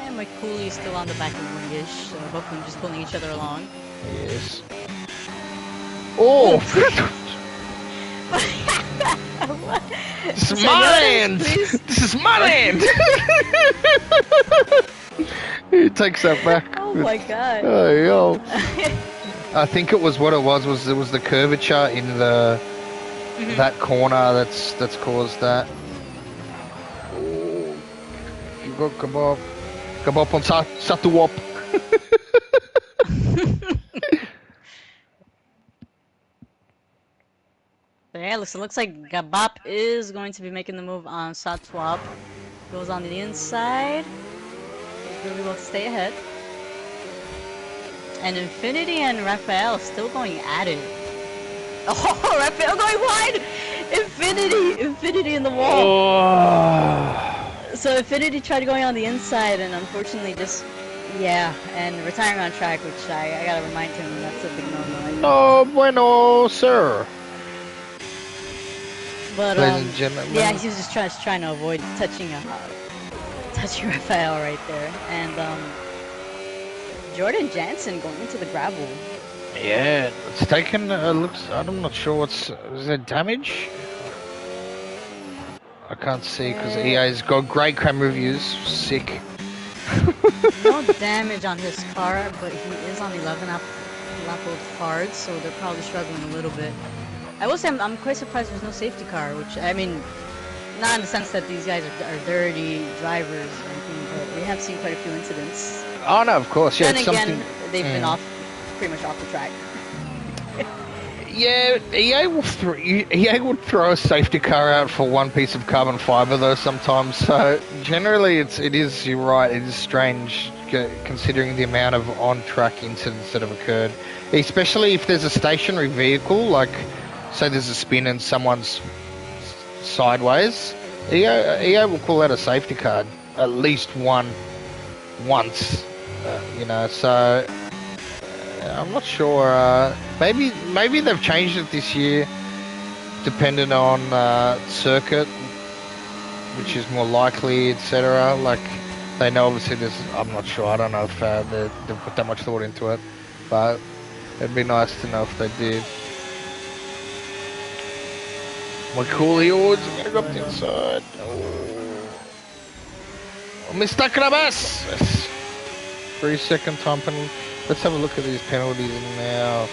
And McCooley's still on the back of Wingish, so both of them just pulling each other along. Yes. Oh! This is my land! This is my land! He takes that back. Oh my God. Oh, yo. I think it was what it was the curvature in the that corner that's caused that. Oh, you got kebab on satu wop. But yeah, looks like Gabap is going to be making the move on Satwap. Goes on the inside. Really well to stay ahead. And Infinity and Raphael still going at it. Oh, Raphael going wide! Infinity in the wall. Oh. So Infinity tried going on the inside and unfortunately just, yeah, and retiring on track, which I gotta remind him that's a big no-no. No bueno, sir. But Ladies and gentlemen. yeah, he was just trying to avoid touching Raphael right there. And Jordan Jansen going into the gravel. Yeah, it's taken looks. I'm not sure what's. Is there damage? I can't see because EA's got great cam reviews. Sick. No damage on his car, but he is on 11 lap old hard, so they're probably struggling a little bit. I will say I'm quite surprised there's no safety car, which I mean, not in the sense that these guys are dirty drivers or anything, but we have seen quite a few incidents. Oh no, of course, yeah. Then again, they've been pretty much off the track. Yeah, EA would throw a safety car out for one piece of carbon fiber though sometimes. So generally, it is. You're right. It is strange considering the amount of on-track incidents that have occurred, especially if there's a stationary vehicle, like say there's a spin and someone's sideways. EA will call out a safety car at least once. You know, so. I'm not sure. Maybe they've changed it this year, depending on circuit, which is more likely, etc. Like they know obviously there's. I'm not sure. I don't know if they've put that much thought into it, but it'd be nice to know if they did. McCooley odds. I'm gonna go up the inside. Oh, Mr. Krabas. 3-second time penalty. Let's have a look at these penalties now.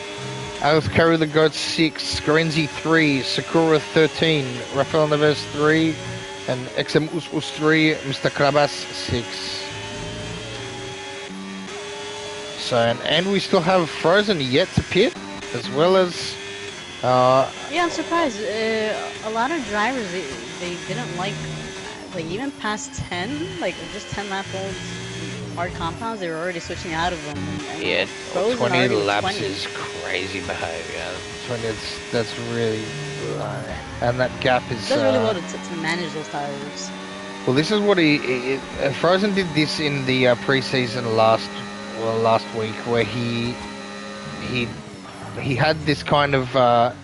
Alex Carey the Goat 6, Scorenzi 3, Sakura 13, Rafael Neves 3, and XM Us 3, Mr. Krabas 6. So and we still have Frozen yet to pit, as well as Yeah, I'm surprised. A lot of drivers they didn't like even past 10, like just 10 lap olds, hard compounds. They were already switching out of them, and yeah, Frozen 20 already with laps 20. is crazy behavior. 20, that's really, and that gap is. Does really well to manage those tires. Well, this is what Frozen did this in the preseason last week, where he he had this kind of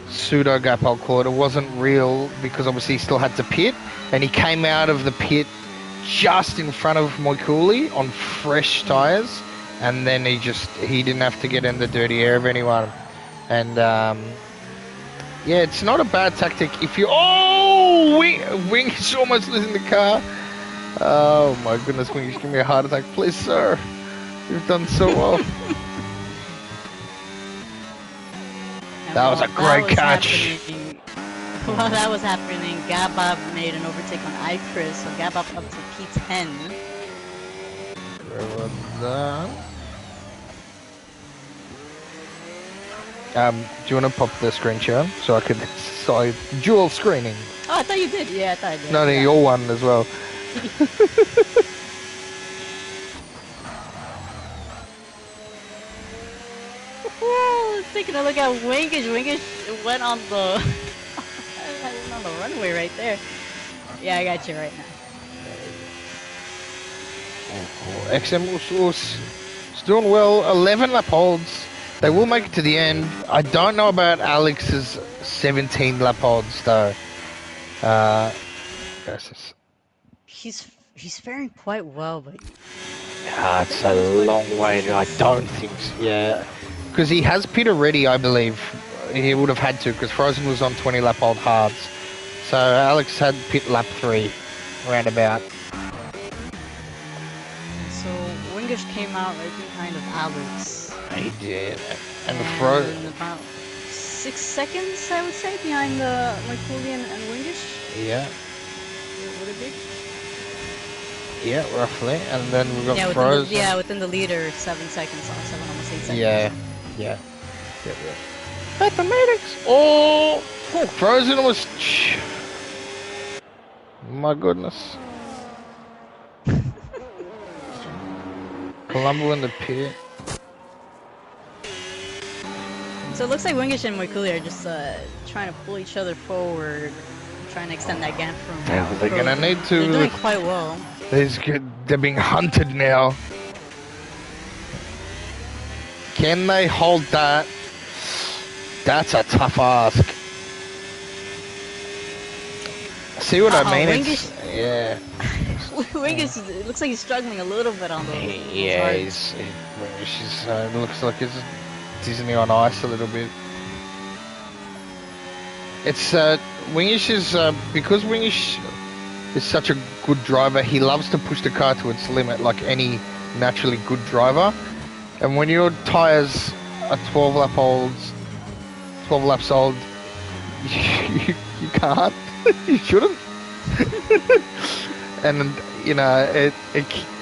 pseudo gap, I'll call it. It wasn't real because obviously he still had to pit, and he came out of the pit just in front of Moikuli on fresh tires, and then he didn't have to get in the dirty air of anyone. And yeah, it's not a bad tactic if you. Oh, Wing is almost losing the car. Oh my goodness, Wing, give me a heart attack, please, sir. You've done so well. That was a great catch. While that was happening, Gabab made an overtake on Icris, so Gabab up to P10. Very well done. Do you want to pop the screen share so I could dual screening? Oh, I thought you did. Yeah, I thought I did. No, yeah. your one as well. Taking a look at Winkish. Winkish went on the on the runway right there. Yeah, I got you right now. XM was doing well. 11 lap holds. They will make it to the end. I don't know about Alex's 17 lap holds though. He's faring quite well, but it's a long way. I don't think so. Yeah, because he has pit already, I believe. He would have had to because Frozen was on 20 lap old hards. So Alex had pit lap 3, roundabout. So Wingish came out right behind of Alex. He did, and Frozen about 6 seconds, I would say, behind the Merculian and Wingish. Yeah. Would it be? Yeah, roughly, and then we've got Frozen. Within the leader, 7 seconds, 7, almost 8 seconds. Yeah. Mathematics. Oh, Frozen was. My goodness. Colombo in the pit. So it looks like Wingish and Moikuli are just trying to pull each other forward, trying to extend that gap from. Yeah, they're gonna need to. They're doing quite well. They're being hunted now. Can they hold that? That's a tough ask. See what I mean? Wingish, yeah. Wingish, it looks like he's struggling a little bit on those. Yeah, Wingish looks like he's Disney on ice a little bit. It's Wingish is because Wingish is such a good driver. He loves to push the car to its limit, like any naturally good driver. And when your tires are 12 laps old, you can't. You shouldn't. And you know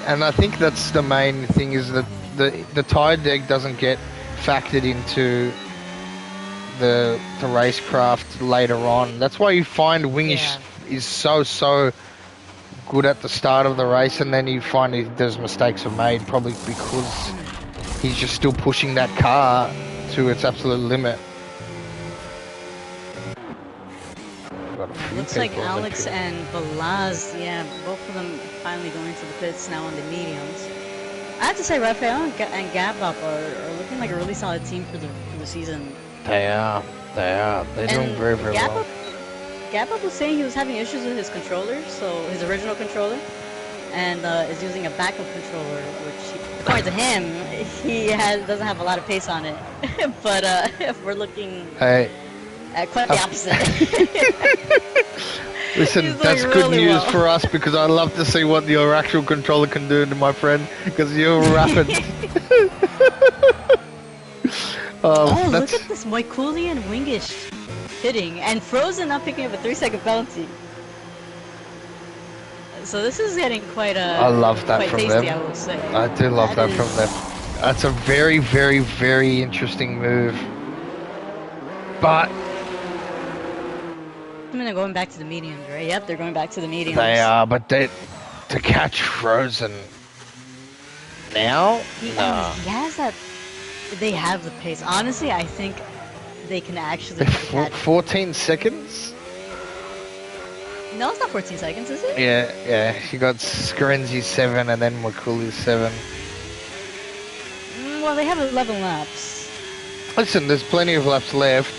and I think that's the main thing is that the tire deck doesn't get factored into the racecraft later on. That's why you find Wingish is so good at the start of the race, and then you find there's mistakes are made probably because he's just still pushing that car to its absolute limit. Looks like Alex and Balaz, both of them finally going to the pits now on the mediums. I have to say, Rafael and Gabop are looking like a really solid team for the season. They are. They're doing very well. Gabop was saying he was having issues with his controller, so his original controller, and is using a backup controller, which, according to him, he doesn't have a lot of pace on it. But we're looking quite the opposite. Listen, that's good news for us because I love to see what your actual controller can do to my friend because you're rapid. Look at this Moikuli and Wingish hitting, and Frozen not picking up a 3-second penalty. So this is getting quite I love that quite from tasty, them. I will say. I do love that from them. That's a very, very, very interesting move. But I mean, they're going back to the mediums, right? Yep, they're going back to the mediums. they are, but to catch Frozen now? He Nah. has that. They have the pace. Honestly, I think they can actually catch. 14 seconds? No, it's not 14 seconds, is it? Yeah. You got Scarenzi 7 and then Makuli 7. Well, they have 11 laps. Listen, there's plenty of laps left,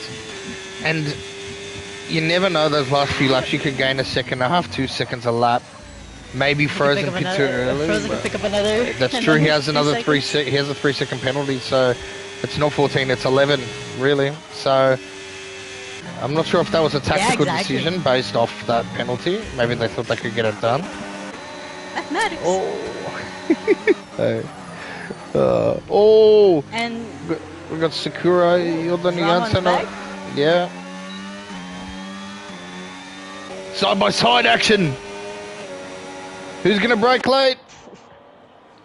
and you never know those last few laps. You could gain a second and a half, 2 seconds a lap. Maybe Frozen pit too early. Frozen can pick up another. That's true. He has another 3 he has a 3-second penalty, so it's not 14, it's 11, really. So I'm not sure if that was a tactical decision based off that penalty. Maybe they thought they could get it done. Mathematics. Oh. And we got Sakura, Jordan Janssen. Yeah. Side by side action. Who's gonna brake late?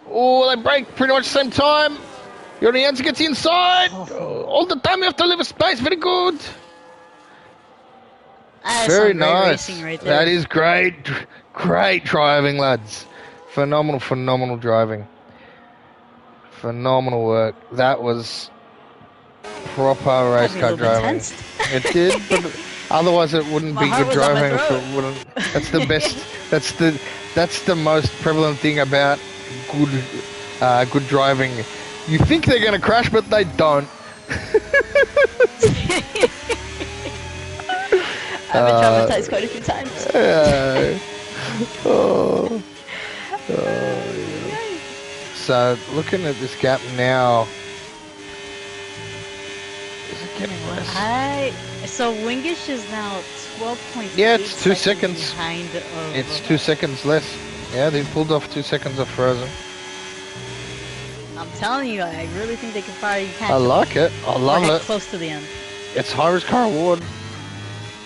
Oh, they brake pretty much the same time. Jordan Janssen gets inside. All the time you have to leave a space. Very good. Very nice. Right, that is great. Great driving, lads. Phenomenal driving. Phenomenal work. That was proper race car driving. It did, but otherwise it wouldn't be good driving. If it wouldn't. That's the best. That's the most prevalent thing about good driving. You think they're going to crash, but they don't. I've been traumatized quite a few times. Yeah. So, looking at this gap now, is it getting worse? So Wingish is now 12.8 Yeah, it's 2 seconds. Behind it's 2 seconds less. Yeah, they pulled off 2 seconds of Frozen. I'm telling you, I really think they can probably catch I like it. I love it. Close to the end. It's high risk, high reward.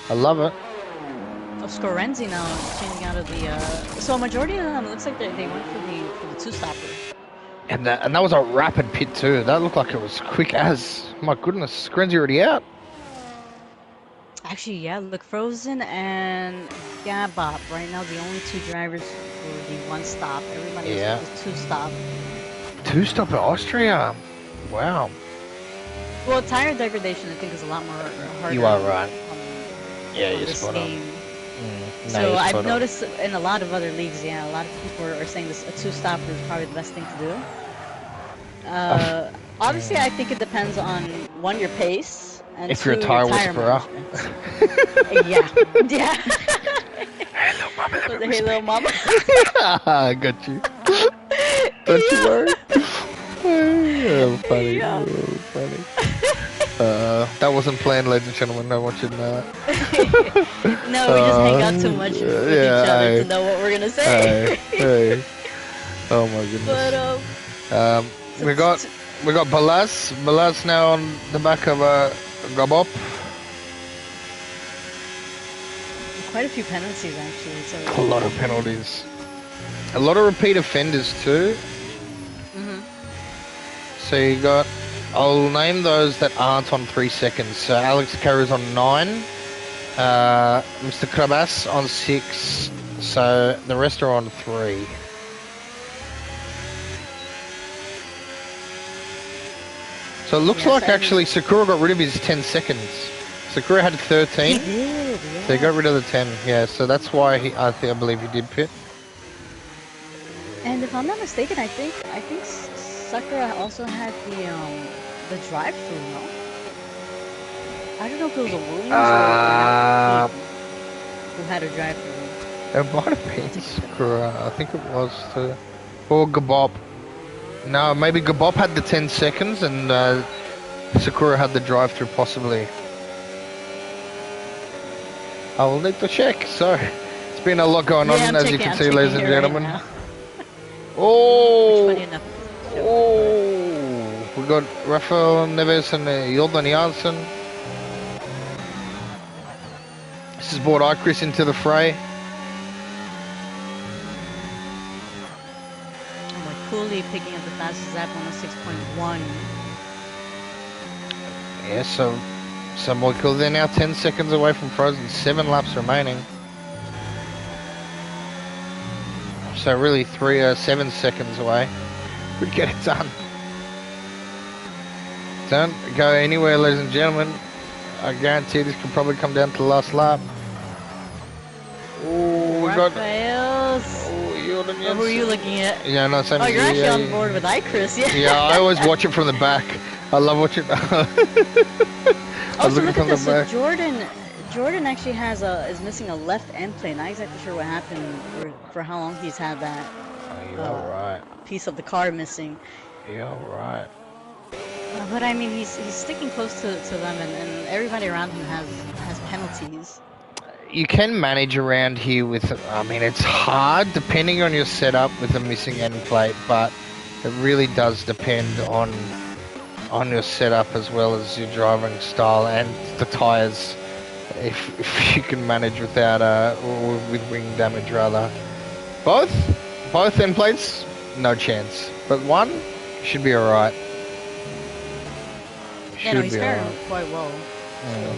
I love it. Oh, Scorenzi now is changing out of the. So a majority of them, it looks like they went for the two-stopper. And that was a rapid pit too. That looked like it was quick as. My goodness, Scorenzi already out. Actually, yeah. Look, Frozen and Bob. Right now, the only two drivers for the one stop. Everybody else is two-stop. Two-stop at Austria. Wow. Well, tire degradation, I think, is a lot more harder. You are right. Yeah, you're spot on. So I've noticed in a lot of other leagues, a lot of people are saying this, a two-stopper is probably the best thing to do. Obviously, I think it depends on, one, your pace, and if two, you're a tire whisperer. Yeah. Hey, little mama. Hey, little mama. Got you. Don't you worry. Oh, funny. Yeah. Oh, funny. That wasn't planned, ladies and gentlemen. I want you to know that. No, we just hang out too much with each other to know what we're gonna say. Hey. Oh my goodness. But we got Balaz. Balaz now on the back of Gabop. Quite a few penalties actually. So a lot of penalties. A lot of repeat offenders too. So you got, I'll name those that aren't on 3 seconds. So Alex Carr's on 9, Mr. Krabas on 6, so the rest are on 3. So it looks like actually Sakura got rid of his 10 seconds. Sakura had 13. He did, So he got rid of the 10, yeah, so that's why I believe he did pit. And if I'm not mistaken, I think Sakura also had the drive-through, no? I don't know if it was a Williams or who had a drive-through. It might have been Sakura, I think it was too. Or Gabop. No, maybe Gabop had the 10 seconds and Sakura had the drive-through possibly. I will need to check, so it's been a lot going on as you can see, ladies and gentlemen. Right oh, we got Rafael Neves and Jordan Janssen. This has brought Chris into the fray. Cooley Moikuli picking up the fastest lap, 106.1. Yeah, so Moikuli, they're now 10 seconds away from Frozen, 7 laps remaining. So really 7 seconds away. We'd get it done. Don't go anywhere, ladies and gentlemen. I guarantee this could probably come down to the last lap. Oh, we got... Rafaels. Who are you looking at? Yeah, no, same Oh, as you're you, actually yeah, on board with iChris, yeah. Yeah, I always watch it from the back. I love watching... Also, look at this. So Jordan actually is missing a left end plate. Not exactly sure what happened or for how long he's had that right. piece of the car missing. Yeah, right. But I mean, he's sticking close to them, and everybody around him has penalties. You can manage around here with, I mean, it's hard depending on your setup with a missing end plate, but it really does depend on your setup as well as your driving style and the tyres. If you can manage without or with wing damage rather. Both end plates, no chance. But one should be alright. Yeah, no, he's faring quite well. Yeah.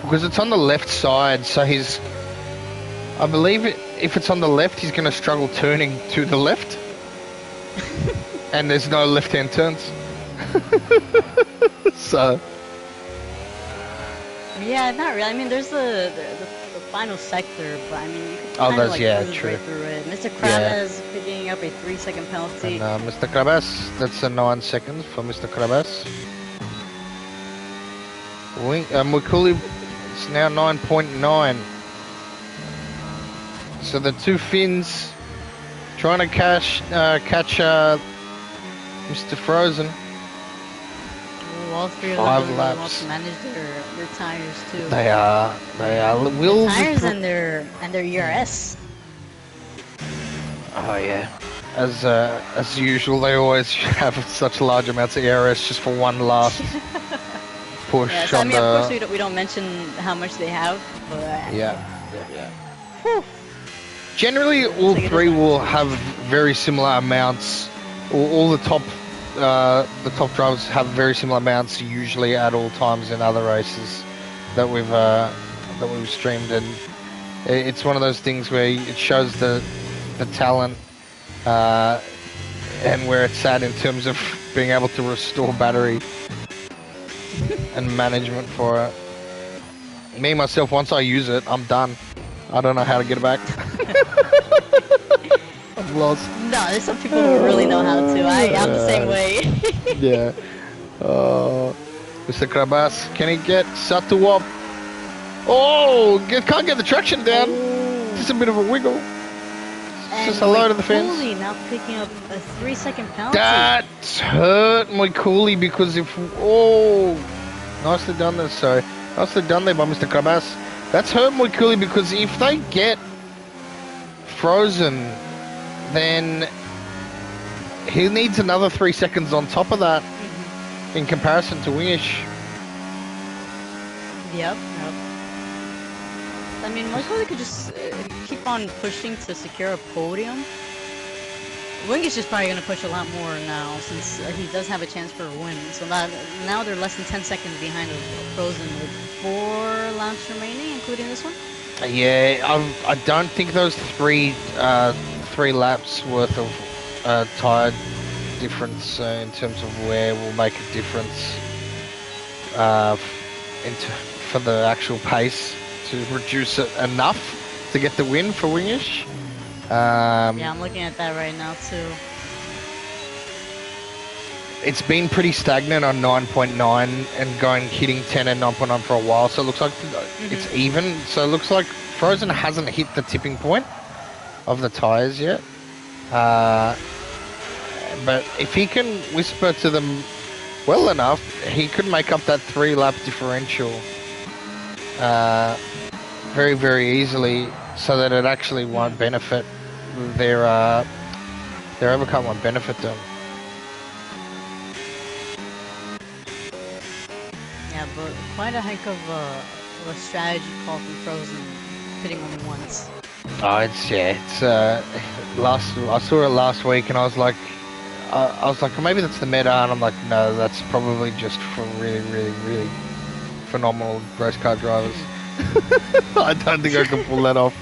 Because it's on the left side, so I believe if it's on the left, he's going to struggle turning to the left. And there's no left-hand turns. So. Yeah, not really. I mean, there's the final sector, but I mean, you could kind of cruise right through it. Mr. Krabs picking up a 3-second penalty. And Mr. Krabs, that's a 9 seconds for Mr. Krabs. Moikuli is now 9.9. So the two Finns trying to catch Mr. Frozen. Ooh, all three of them 5 really laps. want to manage their tires too. They are. The tires and their ERS. Oh yeah. As usual, they always have such large amounts of ERS just for one last push. Yeah, so I mean, of course we don't mention how much they have, but yeah. Whew. Generally, all three will have very similar amounts. All the top drivers have very similar amounts usually at all times in other races that we've streamed, and it's one of those things where it shows the talent and where it's at in terms of being able to restore battery and management for it. Me myself, once I use it, I'm done. I don't know how to get it back. I'm lost. No, there's some people who really know how to. I'm the same way. Yeah. Mr. Krabas, can he get Satu up? Oh, can't get the traction down. Just a bit of a wiggle. Just hello to the fans. Moikuli now picking up a 3-second penalty. That hurt Moikuli because nicely done there. Sorry, nicely done there by Mr. Krabas. That's hurt Moikuli because if they get Frozen, then he needs another 3 seconds on top of that in comparison to Wingish. Yep. I mean, Moikuli could just keep on pushing to secure a podium. Wingish is probably going to push a lot more now since he does have a chance for a win. So now they're less than 10 seconds behind Frozen with 4 laps remaining, including this one. Yeah, I don't think those three laps worth of tyre difference in terms of wear will make a difference for the actual pace to reduce it enough to get the win for Wingish. Yeah, I'm looking at that right now too. It's been pretty stagnant on 9.9 and hitting 10 and 9.9 for a while, so it looks like it's even. So it looks like Frozen hasn't hit the tipping point of the tyres yet. But if he can whisper to them well enough, he could make up that 3-lap differential very, very easily, so that it actually won't benefit their overcut, won't benefit them. Yeah, but quite a heck of a strategy call from Frozen, hitting only once. Oh, I saw it last week, and I was like, I was like, maybe that's the meta, and I'm like, no, that's probably just for really, really, really phenomenal race car drivers. Mhm. I don't think I can pull that off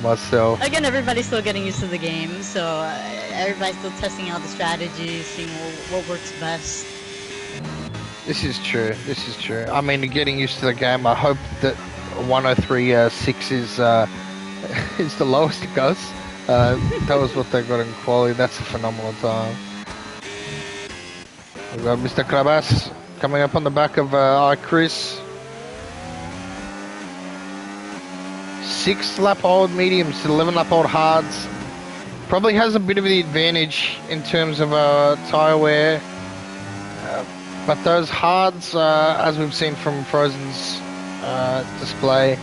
myself. Again, everybody's still getting used to the game, so everybody's still testing out the strategy, seeing what works best. This is true. This is true. I mean, getting used to the game. I hope that 103.6 is is the lowest it goes. That was what they got in quality. That's a phenomenal time. We've got Mr. Krabas coming up on the back of Chris. 6 lap old mediums to 11 lap old hards. Probably has a bit of the advantage in terms of tyre wear. But those hards, as we've seen from Frozen's display,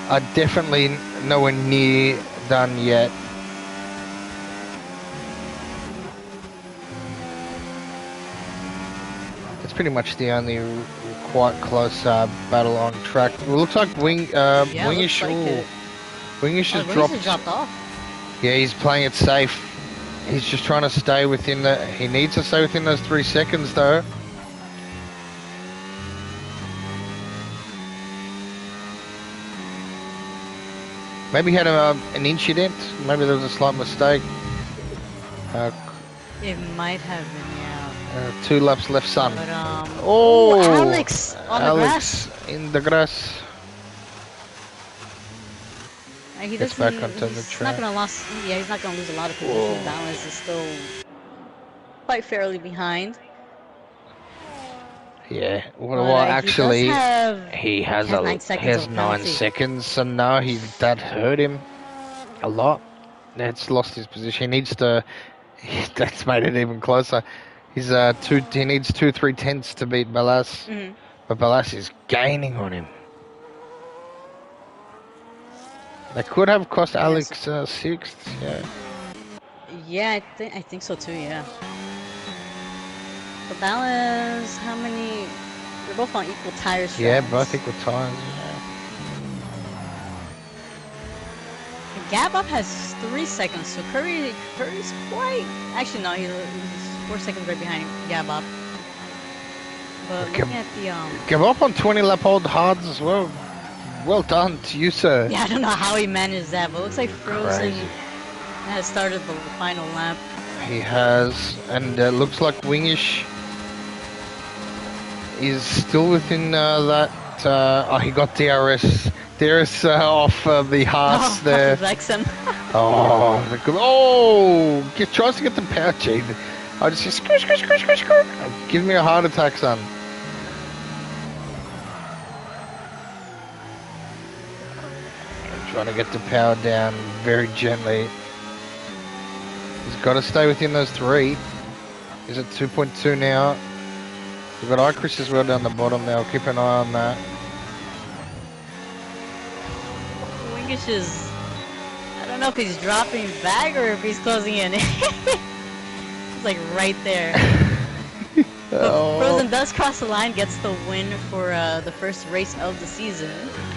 are definitely nowhere near done yet. It's pretty much the only quite close battle on track. It looks like Wingish. Like Wingish has Wingish dropped off. Yeah, he's playing it safe. He's just trying to stay within the. He needs to stay within those 3 seconds, though. Maybe he had an incident. Maybe there was a slight mistake. It might have been, yeah. 2 laps left, son. But Oh, Alex on the grass. In the grass. He Gets doesn't. back onto the He's track. not gonna lose. Yeah, he's not gonna lose a lot of position. Balance is still quite fairly behind. Yeah. Well, But actually, he has 9 seconds he has of 9 penalty. seconds, so now that hurt him a lot. That's lost his position. He needs to. That's made it even closer. He's he needs 2 3 tenths to beat Ballas, but Ballas is gaining on him. That could have cost Alex 6th. Yeah. Yeah, I think so too. Yeah. But Ballas, how many? They're both on equal tire straps. Yeah, both equal tires. Gap up has 3 seconds, so Curry's quite. Actually, no, he's 4 seconds right behind Gab up. But looking at the Give up on 20 lap old hards as well. Well done to you, sir. Yeah, I don't know how he managed that, but it looks like Frozen has started the final lap. He has, and it looks like Wingish is still within that. He got DRS. DRS off the Haas there. Vexham. Tries to get the power cheat. I just say, screw. Give me a heart attack, son. I'm trying to get the power down very gently. He's got to stay within those 3. He's at 2.2 now. We've got Chris as well down the bottom now. Keep an eye on that. Wingish is. I don't know if he's dropping back or if he's closing in. It's like right there. But Frozen does cross the line, gets the win for the first race of the season.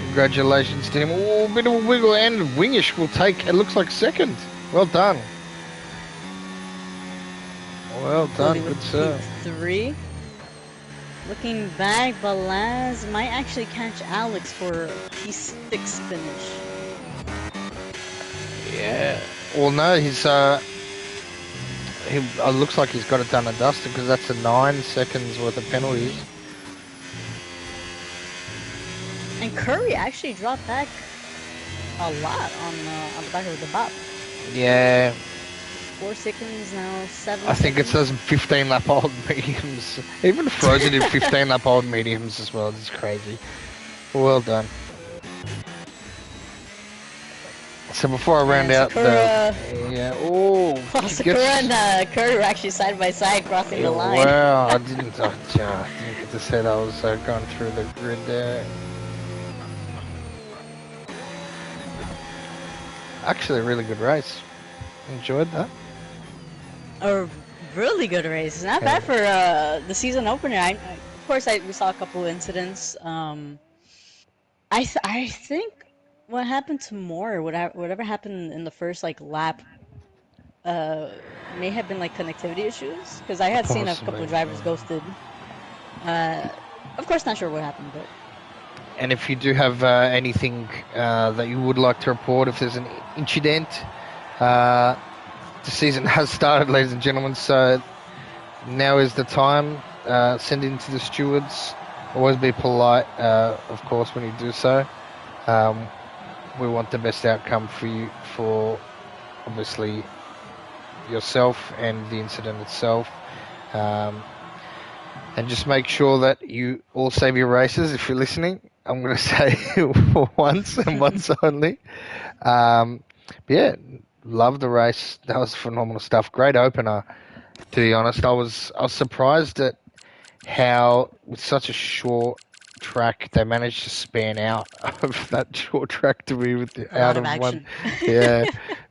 Congratulations to him. Oh, bit of a wiggle, and Wingish will take, it looks like 2nd. Well done. Well done, good sir. P3. Looking back, Balaz might actually catch Alex for P6 finish. Yeah. Well, no, he's looks like he's got it done and dusted because that's a 9 seconds worth of penalties. And Curry actually dropped back a lot on the back of the bop. Yeah. 4 seconds now, 7. I think it's those 15 lap old mediums. Even Frozen did 15 lap old mediums as well. It's crazy. Well done. So before I round out Sakura, Sakura and Curry were actually side by side crossing the line. Wow, I didn't get to say that. I was going through the grid there. Actually, a really good race. Enjoyed that. A really good race. Not bad for the season opener. Of course, we saw a couple of incidents. I think what happened to Moore, whatever happened in the first lap, may have been like connectivity issues because I had seen a couple Possibly. of drivers ghosted. Uh, of course, not sure what happened, but And if you do have anything that you would like to report, if there's an incident, uh, the season has started, ladies and gentlemen. So now is the time. Send it to the stewards. Always be polite, of course, when you do so. Um, we want the best outcome for you, for obviously yourself and the incident itself. Um, and just make sure that you all save your races if you're listening. I'm going to say once and once only. But yeah, love the race. That was phenomenal stuff. Great opener, to be honest. I was surprised at how with such a short track they managed to span out of that short track to be a out lot of of one. action. Yeah,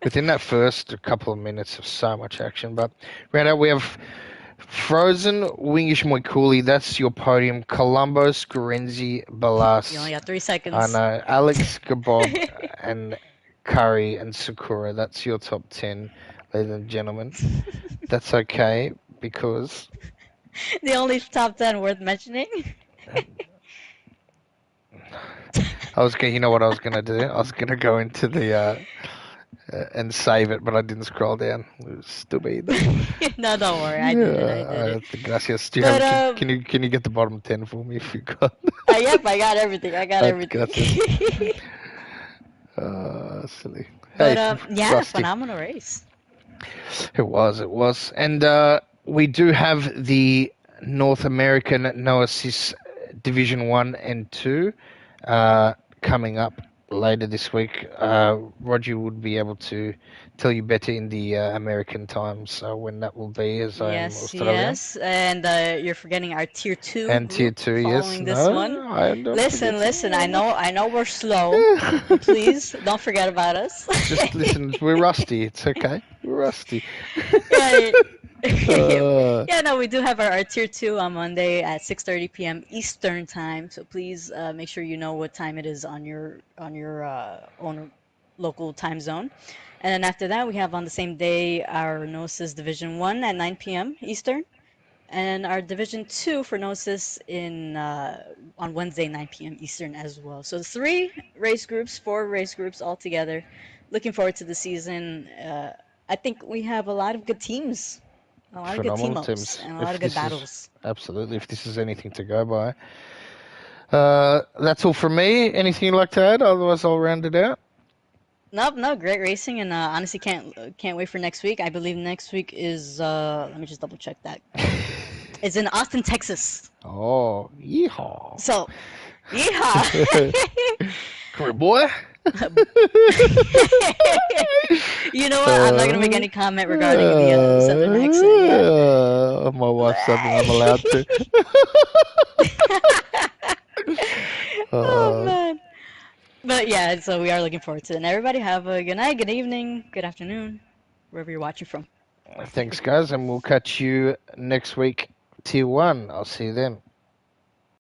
within that first couple of minutes of so much action. But round out we have Frozen, Wingish Moikuli, that's your podium. Colombo, Scorenzi, You only Balas, got 3 I seconds. know, Alex, Gabob, and Curry and Sakura. That's your top 10, ladies and gentlemen. That's okay because The only top 10 worth mentioning. you know what I was gonna do? I was gonna go into the and save it, but I didn't scroll down. It was stupid. No, don't worry. I did it. I did Yeah, it. gracias. Do you But have? Can you get the bottom 10 for me if you got? yep, I got everything. I got everything. Gracias. Silly. Hey, But yeah, Rusty. phenomenal race. It was. And we do have the North American No Assist Division 1 and 2 coming up later this week. Roger would be able to tell you better in the American times when that will be, as I am Yes, Australian. yes. And you're forgetting our tier two And Tier group 2, yes. following this one. No, I am not Listen, forgetting. listen. I know we're slow, but please don't forget about us. Just listen, we're rusty. It's okay. We're rusty. Yeah. Uh, Yeah, no, we do have our tier two on Monday at 6:30 p.m. Eastern time. So please make sure you know what time it is on your own local time zone. And then after that, we have on the same day our Gnosis Division 1 at 9 p.m. Eastern, and our Division 2 for Gnosis in on Wednesday 9 p.m. Eastern as well. So 4 race groups all together. Looking forward to the season. I think we have a lot of good teams, a lot of good team Phenomenal ups, teams. and a lot If of good this is battles. absolutely, if this is anything to go by. That's all from me. Anything you'd like to add? Otherwise, I'll round it out. Nope, no, great racing, and honestly can't wait for next week. I believe next week is let me just double check that. It's in Austin, Texas. Oh, yeehaw. So, yeehaw. Come here, boy. You know what? I'm not gonna make any comment regarding the Southern accent yet. My wife said that I'm allowed to. Oh Uh, man. But yeah, so we are looking forward to it. And everybody have a good night, good evening, good afternoon, wherever you're watching from. thanks, guys, and we'll catch you next week, Tier 1. I'll see you then.